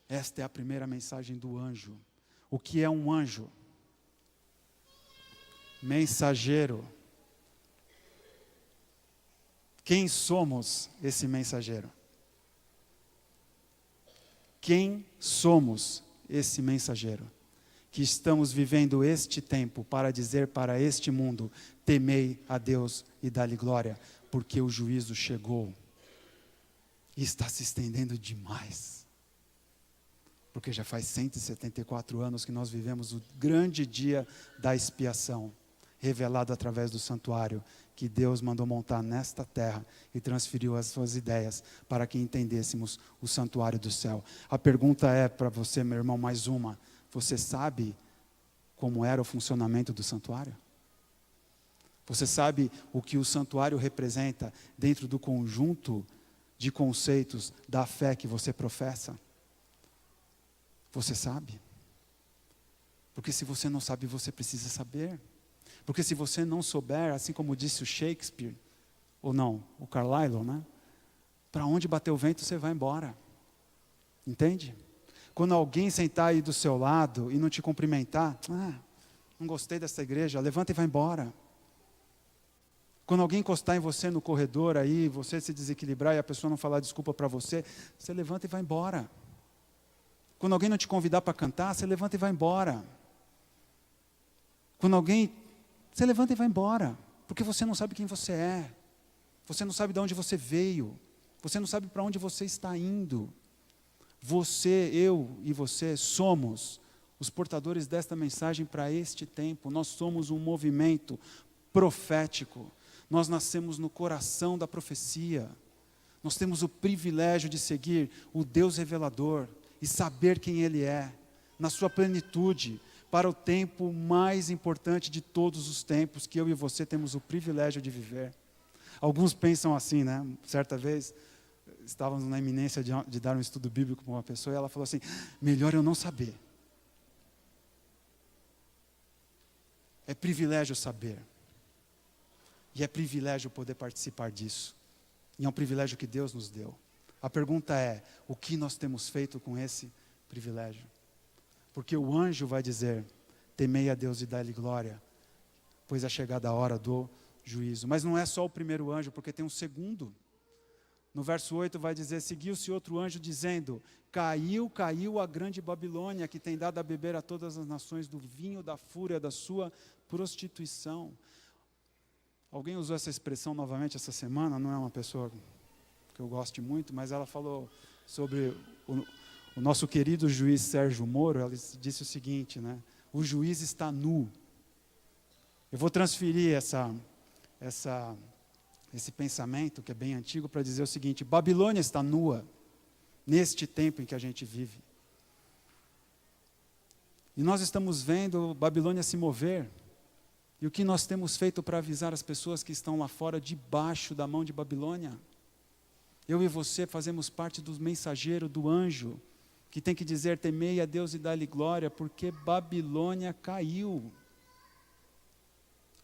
Esta é a primeira mensagem do anjo. O que é um anjo? Mensageiro. Quem somos esse mensageiro? Quem somos esse mensageiro? Que estamos vivendo este tempo para dizer para este mundo: temei a Deus e dá-lhe glória, porque o juízo chegou e está se estendendo demais. Porque já faz 174 anos que nós vivemos o grande dia da expiação, revelado através do santuário, que Deus mandou montar nesta terra e transferiu as suas ideias para que entendêssemos o santuário do céu. A pergunta é para você, meu irmão, mais uma: você sabe como era o funcionamento do santuário? Você sabe o que o santuário representa dentro do conjunto de conceitos da fé que você professa? Você sabe? Porque se você não sabe, você precisa saber. Porque se você não souber, assim como disse o Shakespeare, ou não, o Carlyle, né? Para onde bater o vento, você vai embora. Entende? Quando alguém sentar aí do seu lado e não te cumprimentar: não gostei dessa igreja, levanta e vai embora. Quando alguém encostar em você no corredor aí, você se desequilibrar e a pessoa não falar desculpa para você, você levanta e vai embora. Quando alguém não te convidar para cantar, você levanta e vai embora. Você levanta e vai embora, porque você não sabe quem você é. Você não sabe de onde você veio. Você não sabe para onde você está indo. Você, eu e você somos os portadores desta mensagem para este tempo. Nós somos um movimento profético. Nós nascemos no coração da profecia. Nós temos o privilégio de seguir o Deus revelador e saber quem Ele é, na sua plenitude, para o tempo mais importante de todos os tempos, que eu e você temos o privilégio de viver. Alguns pensam assim, né? Certa vez, estávamos na iminência de dar um estudo bíblico para uma pessoa, e ela falou assim: melhor eu não saber. É privilégio saber. E é privilégio poder participar disso. E é um privilégio que Deus nos deu. A pergunta é, o que nós temos feito com esse privilégio? Porque o anjo vai dizer, temei a Deus e dai-lhe glória, pois é chegada a hora do juízo. Mas não é só o primeiro anjo, porque tem um segundo. No verso 8 vai dizer, seguiu-se outro anjo dizendo, caiu a grande Babilônia, que tem dado a beber a todas as nações do vinho da fúria da sua prostituição. Alguém usou essa expressão novamente essa semana, não é uma pessoa que eu goste muito, mas ela falou sobre o nosso querido juiz Sérgio Moro. Ela disse o seguinte, né? O juiz está nu. Eu vou transferir esse pensamento, que é bem antigo, para dizer o seguinte, Babilônia está nua, neste tempo em que a gente vive. E nós estamos vendo Babilônia se mover. E o que nós temos feito para avisar as pessoas que estão lá fora, debaixo da mão de Babilônia? Eu e você fazemos parte do mensageiro, do anjo, que tem que dizer, temei a Deus e dá-lhe glória, porque Babilônia caiu.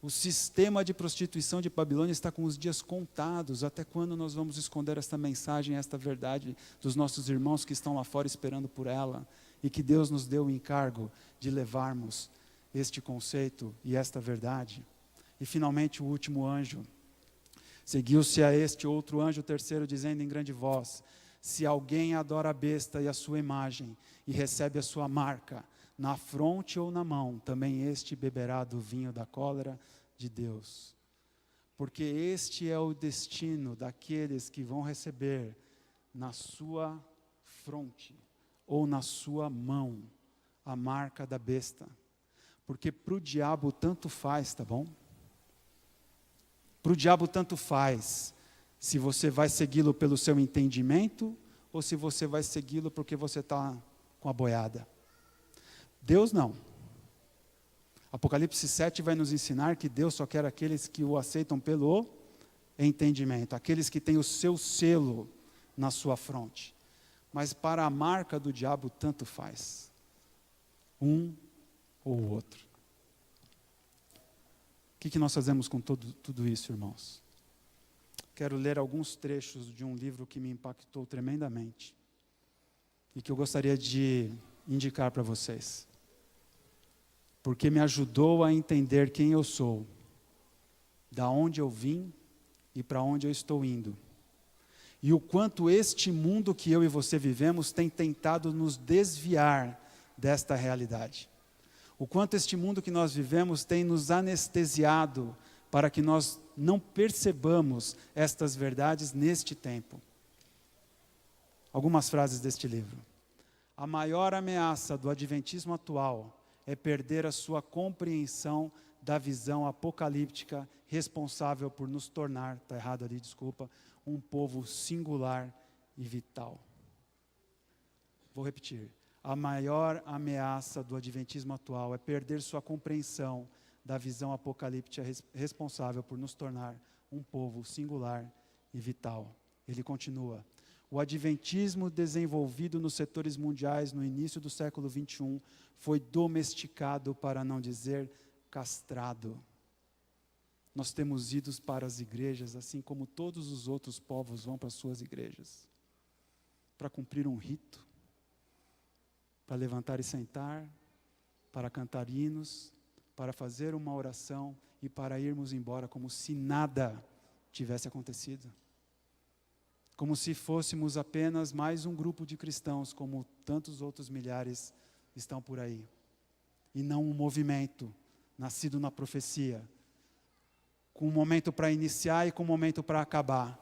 O sistema de prostituição de Babilônia está com os dias contados. Até quando nós vamos esconder esta mensagem, esta verdade dos nossos irmãos que estão lá fora esperando por ela? E que Deus nos deu o encargo de levarmos este conceito e esta verdade. E finalmente o último anjo. Seguiu-se a este outro anjo, o terceiro, dizendo em grande voz, se alguém adora a besta e a sua imagem, e recebe a sua marca, na fronte ou na mão, também este beberá do vinho da cólera de Deus. Porque este é o destino daqueles que vão receber na sua fronte ou na sua mão a marca da besta. Porque para o diabo tanto faz, tá bom? Para o diabo tanto faz se você vai segui-lo pelo seu entendimento ou se você vai segui-lo porque você está com a boiada. Deus não. Apocalipse 7 vai nos ensinar que Deus só quer aqueles que o aceitam pelo entendimento, aqueles que têm o seu selo na sua fronte. Mas para a marca do diabo tanto faz. Um ou o outro. O que nós fazemos com tudo isso, irmãos? Quero ler alguns trechos de um livro que me impactou tremendamente e que eu gostaria de indicar para vocês, porque me ajudou a entender quem eu sou, da onde eu vim e para onde eu estou indo, e o quanto este mundo que eu e você vivemos tem tentado nos desviar desta realidade. O quanto este mundo que nós vivemos tem nos anestesiado para que nós não percebamos estas verdades neste tempo. Algumas frases deste livro. A maior ameaça do adventismo atual é perder a sua compreensão da visão apocalíptica responsável por nos tornar, está errado ali, desculpa, um povo singular e vital. Vou repetir. A maior ameaça do adventismo atual é perder sua compreensão da visão apocalíptica responsável por nos tornar um povo singular e vital. Ele continua. O adventismo desenvolvido nos setores mundiais no início do século XXI foi domesticado, para não dizer castrado. Nós temos ido para as igrejas, assim como todos os outros povos vão para as suas igrejas, para cumprir um rito, para levantar e sentar, para cantar hinos, para fazer uma oração e para irmos embora como se nada tivesse acontecido. Como se fôssemos apenas mais um grupo de cristãos, como tantos outros milhares estão por aí. E não um movimento nascido na profecia, com um momento para iniciar e com um momento para acabar.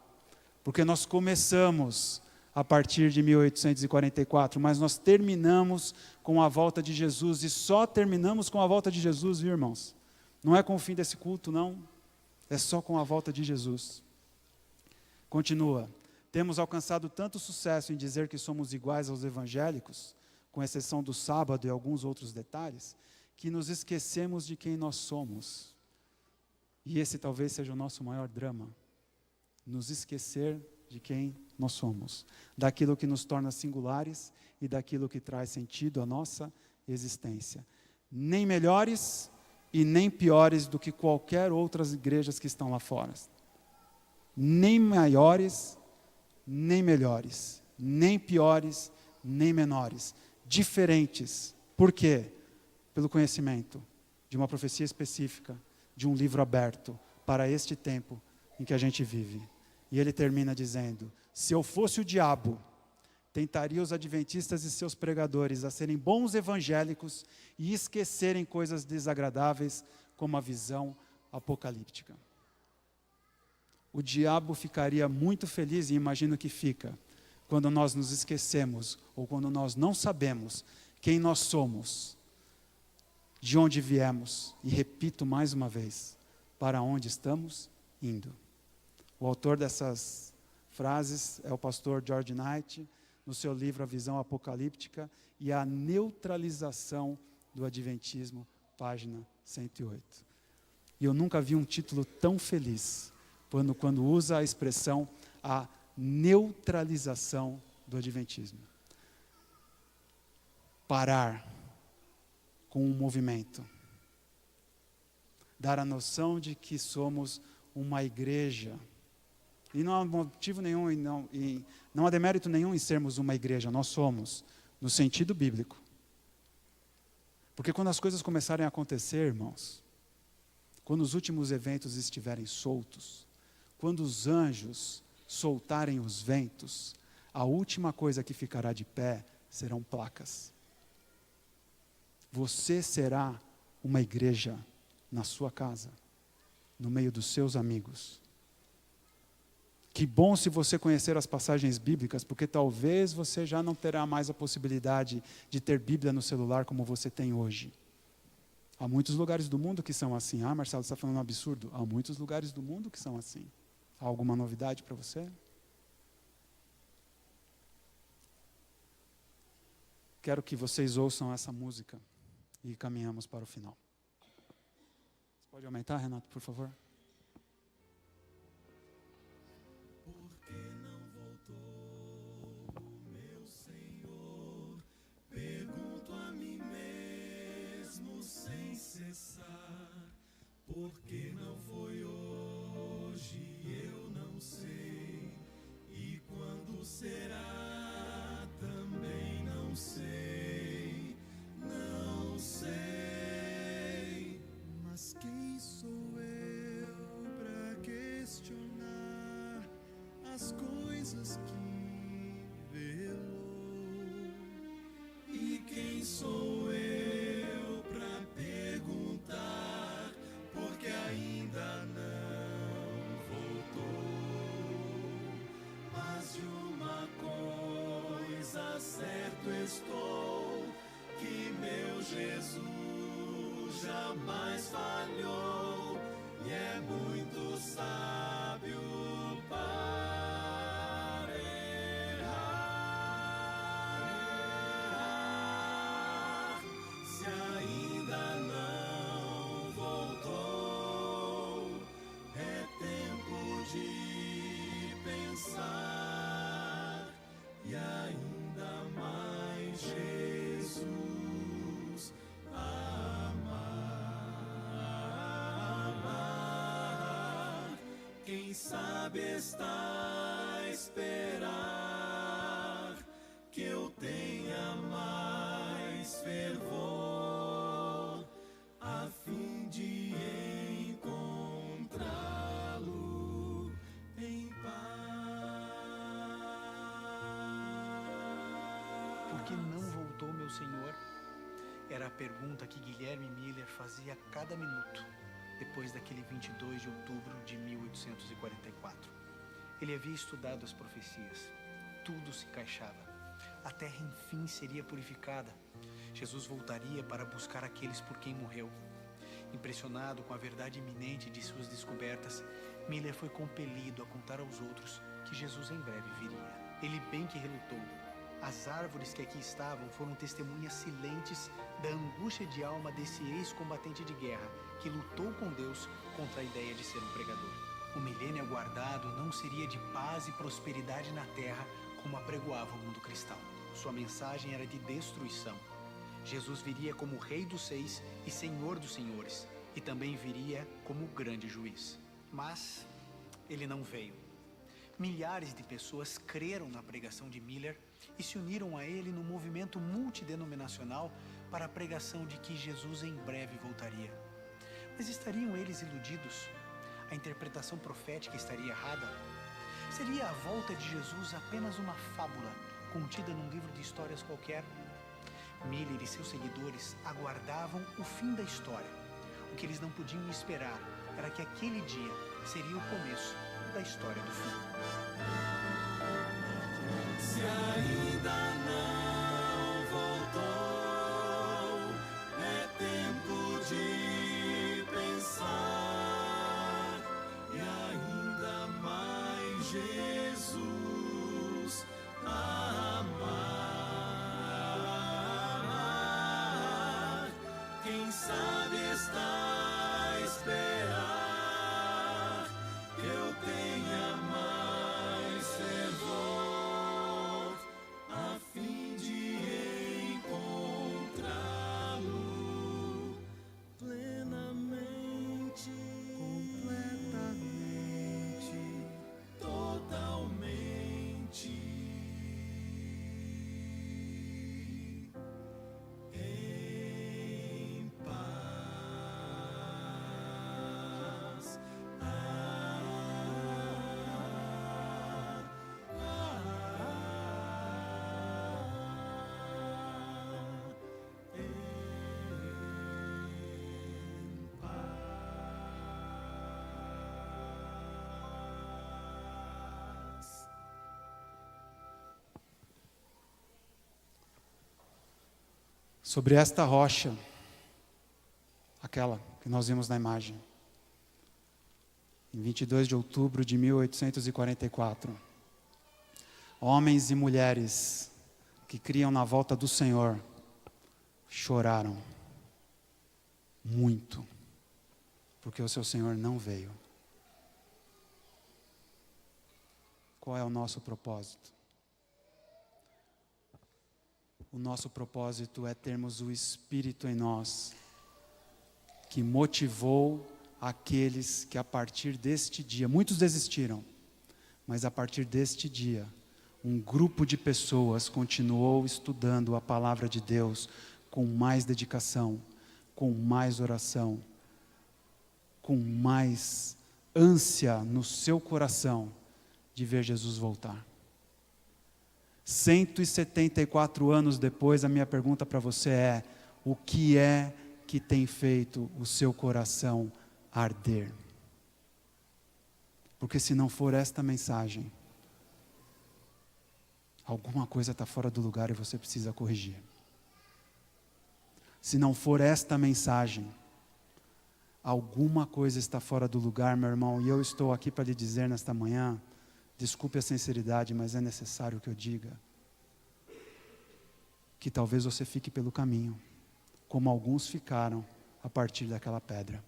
Porque nós começamos a partir de 1844, mas nós terminamos com a volta de Jesus, e só terminamos com a volta de Jesus, viu, irmãos? Não é com o fim desse culto, não. É só com a volta de Jesus. Continua. Temos alcançado tanto sucesso em dizer que somos iguais aos evangélicos, com exceção do sábado e alguns outros detalhes, que nos esquecemos de quem nós somos. E esse talvez seja o nosso maior drama. Nos esquecer de quem nós somos, daquilo que nos torna singulares e daquilo que traz sentido à nossa existência. Nem melhores e nem piores do que qualquer outras igrejas que estão lá fora. Nem maiores, nem melhores, nem piores, nem menores. Diferentes. Por quê? Pelo conhecimento de uma profecia específica, de um livro aberto para este tempo em que a gente vive. E ele termina dizendo: se eu fosse o diabo, tentaria os adventistas e seus pregadores a serem bons evangélicos e esquecerem coisas desagradáveis como a visão apocalíptica. O diabo ficaria muito feliz, e imagino que fica, quando nós nos esquecemos ou quando nós não sabemos quem nós somos, de onde viemos, e repito mais uma vez, para onde estamos indo. O autor dessas frases é o pastor George Knight, no seu livro A Visão Apocalíptica e a Neutralização do Adventismo, página 108. E eu nunca vi um título tão feliz, quando usa a expressão a neutralização do Adventismo. Parar com o movimento. Dar a noção de que somos uma igreja. E não há motivo nenhum, e não há demérito nenhum em sermos uma igreja. Nós somos, no sentido bíblico. Porque quando as coisas começarem a acontecer, irmãos, quando os últimos eventos estiverem soltos, quando os anjos soltarem os ventos, a última coisa que ficará de pé serão placas. Você será uma igreja na sua casa, no meio dos seus amigos. Que bom se você conhecer as passagens bíblicas, porque talvez você já não terá mais a possibilidade de ter Bíblia no celular como você tem hoje. Há muitos lugares do mundo que são assim. Ah, Marcelo, você está falando um absurdo. Há muitos lugares do mundo que são assim. Há alguma novidade para você? Quero que vocês ouçam essa música e caminhamos para o final. Você pode aumentar, Renato, por favor? Por que não foi hoje, eu não sei. E quando será, também não sei. Não sei. Mas quem sou eu para questionar as coisas que velou? E quem sou eu para perguntar? Porque ainda não voltou. Mas de uma coisa certo estou, que meu Jesus jamais falhou e é muito sábio para errar. Se ainda não voltou, é tempo de pensar e ainda mais Jesus amar. Quem sabe está a esperar que eu tenha mais fervor, a fim de encontrá-lo em paz. Por que não voltou meu Senhor? Era a pergunta que Guilherme Miller fazia a cada minuto, depois daquele 22 de outubro de 1844. Ele havia estudado as profecias. Tudo se encaixava. A terra enfim seria purificada. Jesus voltaria para buscar aqueles por quem morreu. Impressionado com a verdade iminente de suas descobertas, Miller foi compelido a contar aos outros que Jesus em breve viria. Ele bem que relutou. As árvores que aqui estavam foram testemunhas silentes da angústia de alma desse ex-combatente de guerra que lutou com Deus contra a ideia de ser um pregador. O milênio aguardado não seria de paz e prosperidade na terra como apregoava o mundo cristão. Sua mensagem era de destruição. Jesus viria como Rei dos Seis e Senhor dos Senhores, e também viria como grande juiz. Mas ele não veio. Milhares de pessoas creram na pregação de Miller e se uniram a ele no movimento multidenominacional para a pregação de que Jesus em breve voltaria. Mas estariam eles iludidos? A interpretação profética estaria errada? Seria a volta de Jesus apenas uma fábula contida num livro de histórias qualquer? Miller e seus seguidores aguardavam o fim da história. O que eles não podiam esperar era que aquele dia seria o começo da história do fim. Se ainda não voltou, é tempo de pensar e ainda mais Jesus amar. Quem sabe está a esperar que eu tenha mais fervor a fim de encontrá-lo plenamente, completamente, totalmente em paz. Sobre esta rocha, aquela que nós vimos na imagem, em 22 de outubro de 1844, homens e mulheres que criam na volta do Senhor choraram muito, porque o seu Senhor não veio. Qual é o nosso propósito? O nosso propósito é termos o Espírito em nós, que motivou aqueles que a partir deste dia, muitos desistiram, mas a partir deste dia, um grupo de pessoas continuou estudando a palavra de Deus com mais dedicação, com mais oração, com mais ânsia no seu coração de ver Jesus voltar. 174 anos depois, a minha pergunta para você é: o que é que tem feito o seu coração arder? Porque se não for esta mensagem, alguma coisa está fora do lugar e você precisa corrigir. Se não for esta mensagem, alguma coisa está fora do lugar, meu irmão, e eu estou aqui para lhe dizer nesta manhã, desculpe a sinceridade, mas é necessário que eu diga, que talvez você fique pelo caminho, como alguns ficaram a partir daquela pedra.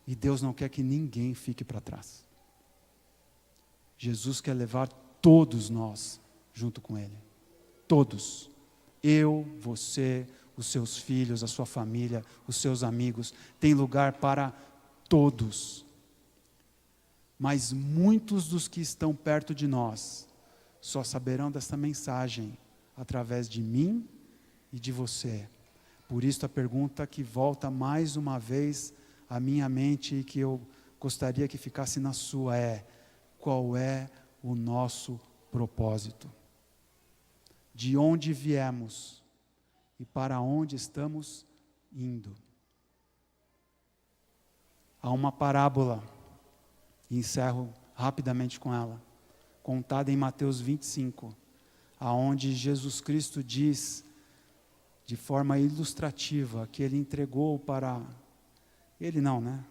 E Deus não quer que ninguém fique para trás. Jesus quer levar todos nós junto com Ele. Todos. Eu, você, os seus filhos, a sua família, os seus amigos. Tem lugar para todos. Mas muitos dos que estão perto de nós só saberão dessa mensagem através de mim e de você. Por isso a pergunta que volta mais uma vez à minha mente e que eu gostaria que ficasse na sua é: qual é o nosso propósito? De onde viemos e para onde estamos indo? Há uma parábola, e encerro rapidamente com ela, contada em Mateus 25, aonde Jesus Cristo diz, de forma ilustrativa, que Ele entregou para... Ele não, né?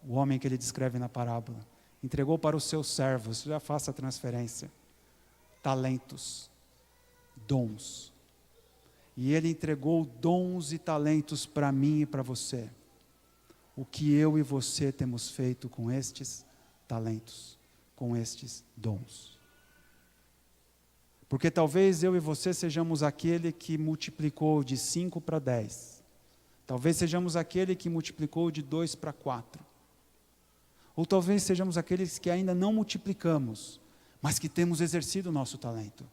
O homem que Ele descreve na parábola. Entregou para os seus servos, já faça a transferência, talentos, dons. E Ele entregou dons e talentos para mim e para você. O que eu e você temos feito com estes talentos, com estes dons? Porque talvez eu e você sejamos aquele que multiplicou de 5 para 10, Talvez sejamos aquele que multiplicou de 2 para 4. Ou talvez sejamos aqueles que ainda não multiplicamos, mas que temos exercido o nosso talento.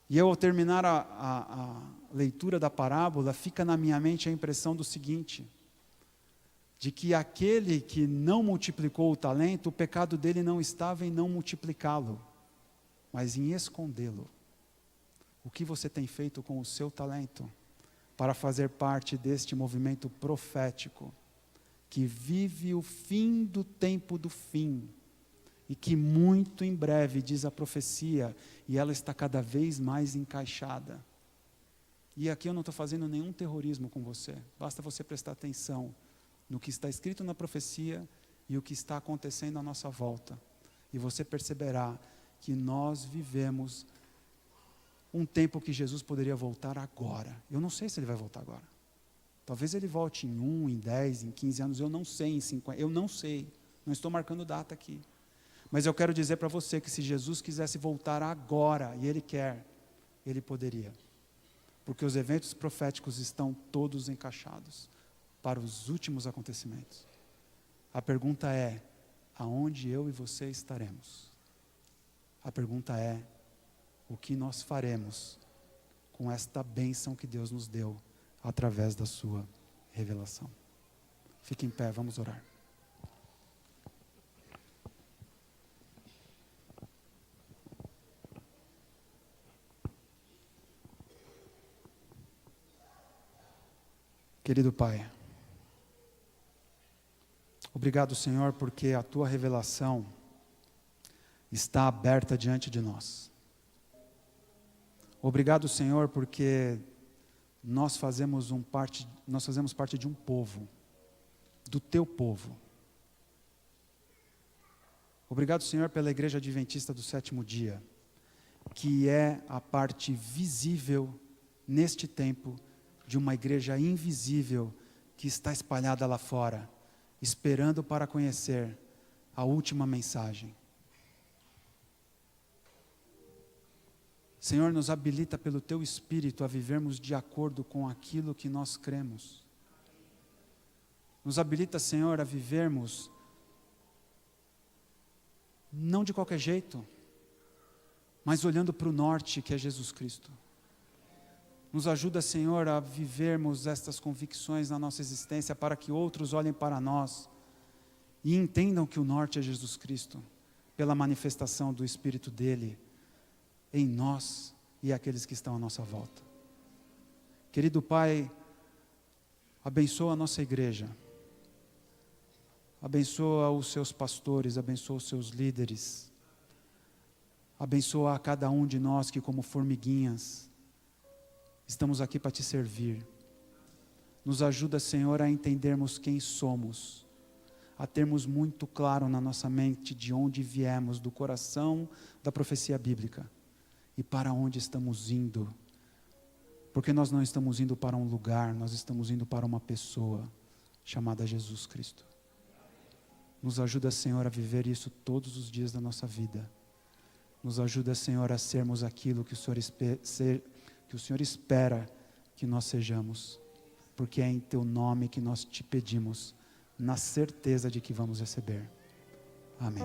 E eu, ao terminar a leitura da parábola, fica na minha mente a impressão do seguinte: de que aquele que não multiplicou o talento, o pecado dele não estava em não multiplicá-lo, mas em escondê-lo. O que você tem feito com o seu talento para fazer parte deste movimento profético, que vive o fim do tempo do fim, e que muito em breve, diz a profecia, e ela está cada vez mais encaixada. E aqui eu não estou fazendo nenhum terrorismo com você, basta você prestar atenção no que está escrito na profecia e o que está acontecendo à nossa volta. E você perceberá que nós vivemos um tempo que Jesus poderia voltar agora. Eu não sei se ele vai voltar agora. Talvez ele volte em 1, em 10, em 15 anos, eu não sei, em 50, eu não sei. Não estou marcando data aqui. Mas eu quero dizer para você que se Jesus quisesse voltar agora, e ele quer, ele poderia. Porque os eventos proféticos estão todos encaixados para os últimos acontecimentos. A pergunta é: aonde eu e você estaremos? A pergunta é: o que nós faremos com esta bênção que Deus nos deu através da sua revelação? Fique em pé, vamos orar. Querido Pai, obrigado, Senhor, porque a Tua revelação está aberta diante de nós. Obrigado, Senhor, porque nós fazemos parte de um povo, do Teu povo. Obrigado, Senhor, pela Igreja Adventista do Sétimo Dia, que é a parte visível neste tempo de uma igreja invisível que está espalhada lá fora, esperando para conhecer a última mensagem. Senhor, nos habilita pelo Teu Espírito a vivermos de acordo com aquilo que nós cremos. Nos habilita, Senhor, a vivermos não de qualquer jeito, mas olhando para o norte, que é Jesus Cristo. Nos ajuda, Senhor, a vivermos estas convicções na nossa existência, para que outros olhem para nós e entendam que o norte é Jesus Cristo, pela manifestação do Espírito dEle em nós e aqueles que estão à nossa volta. Querido Pai, abençoa a nossa igreja, abençoa os seus pastores, abençoa os seus líderes, abençoa a cada um de nós que, como formiguinhas, estamos aqui para Te servir. Nos ajuda, Senhor, a entendermos quem somos, a termos muito claro na nossa mente de onde viemos, do coração da profecia bíblica, e para onde estamos indo. Porque nós não estamos indo para um lugar, nós estamos indo para uma pessoa chamada Jesus Cristo. Nos ajuda, Senhor, a viver isso todos os dias da nossa vida. Nos ajuda, Senhor, a sermos aquilo que o Senhor espera que nós sejamos, porque é em Teu nome que nós Te pedimos, na certeza de que vamos receber. Amém.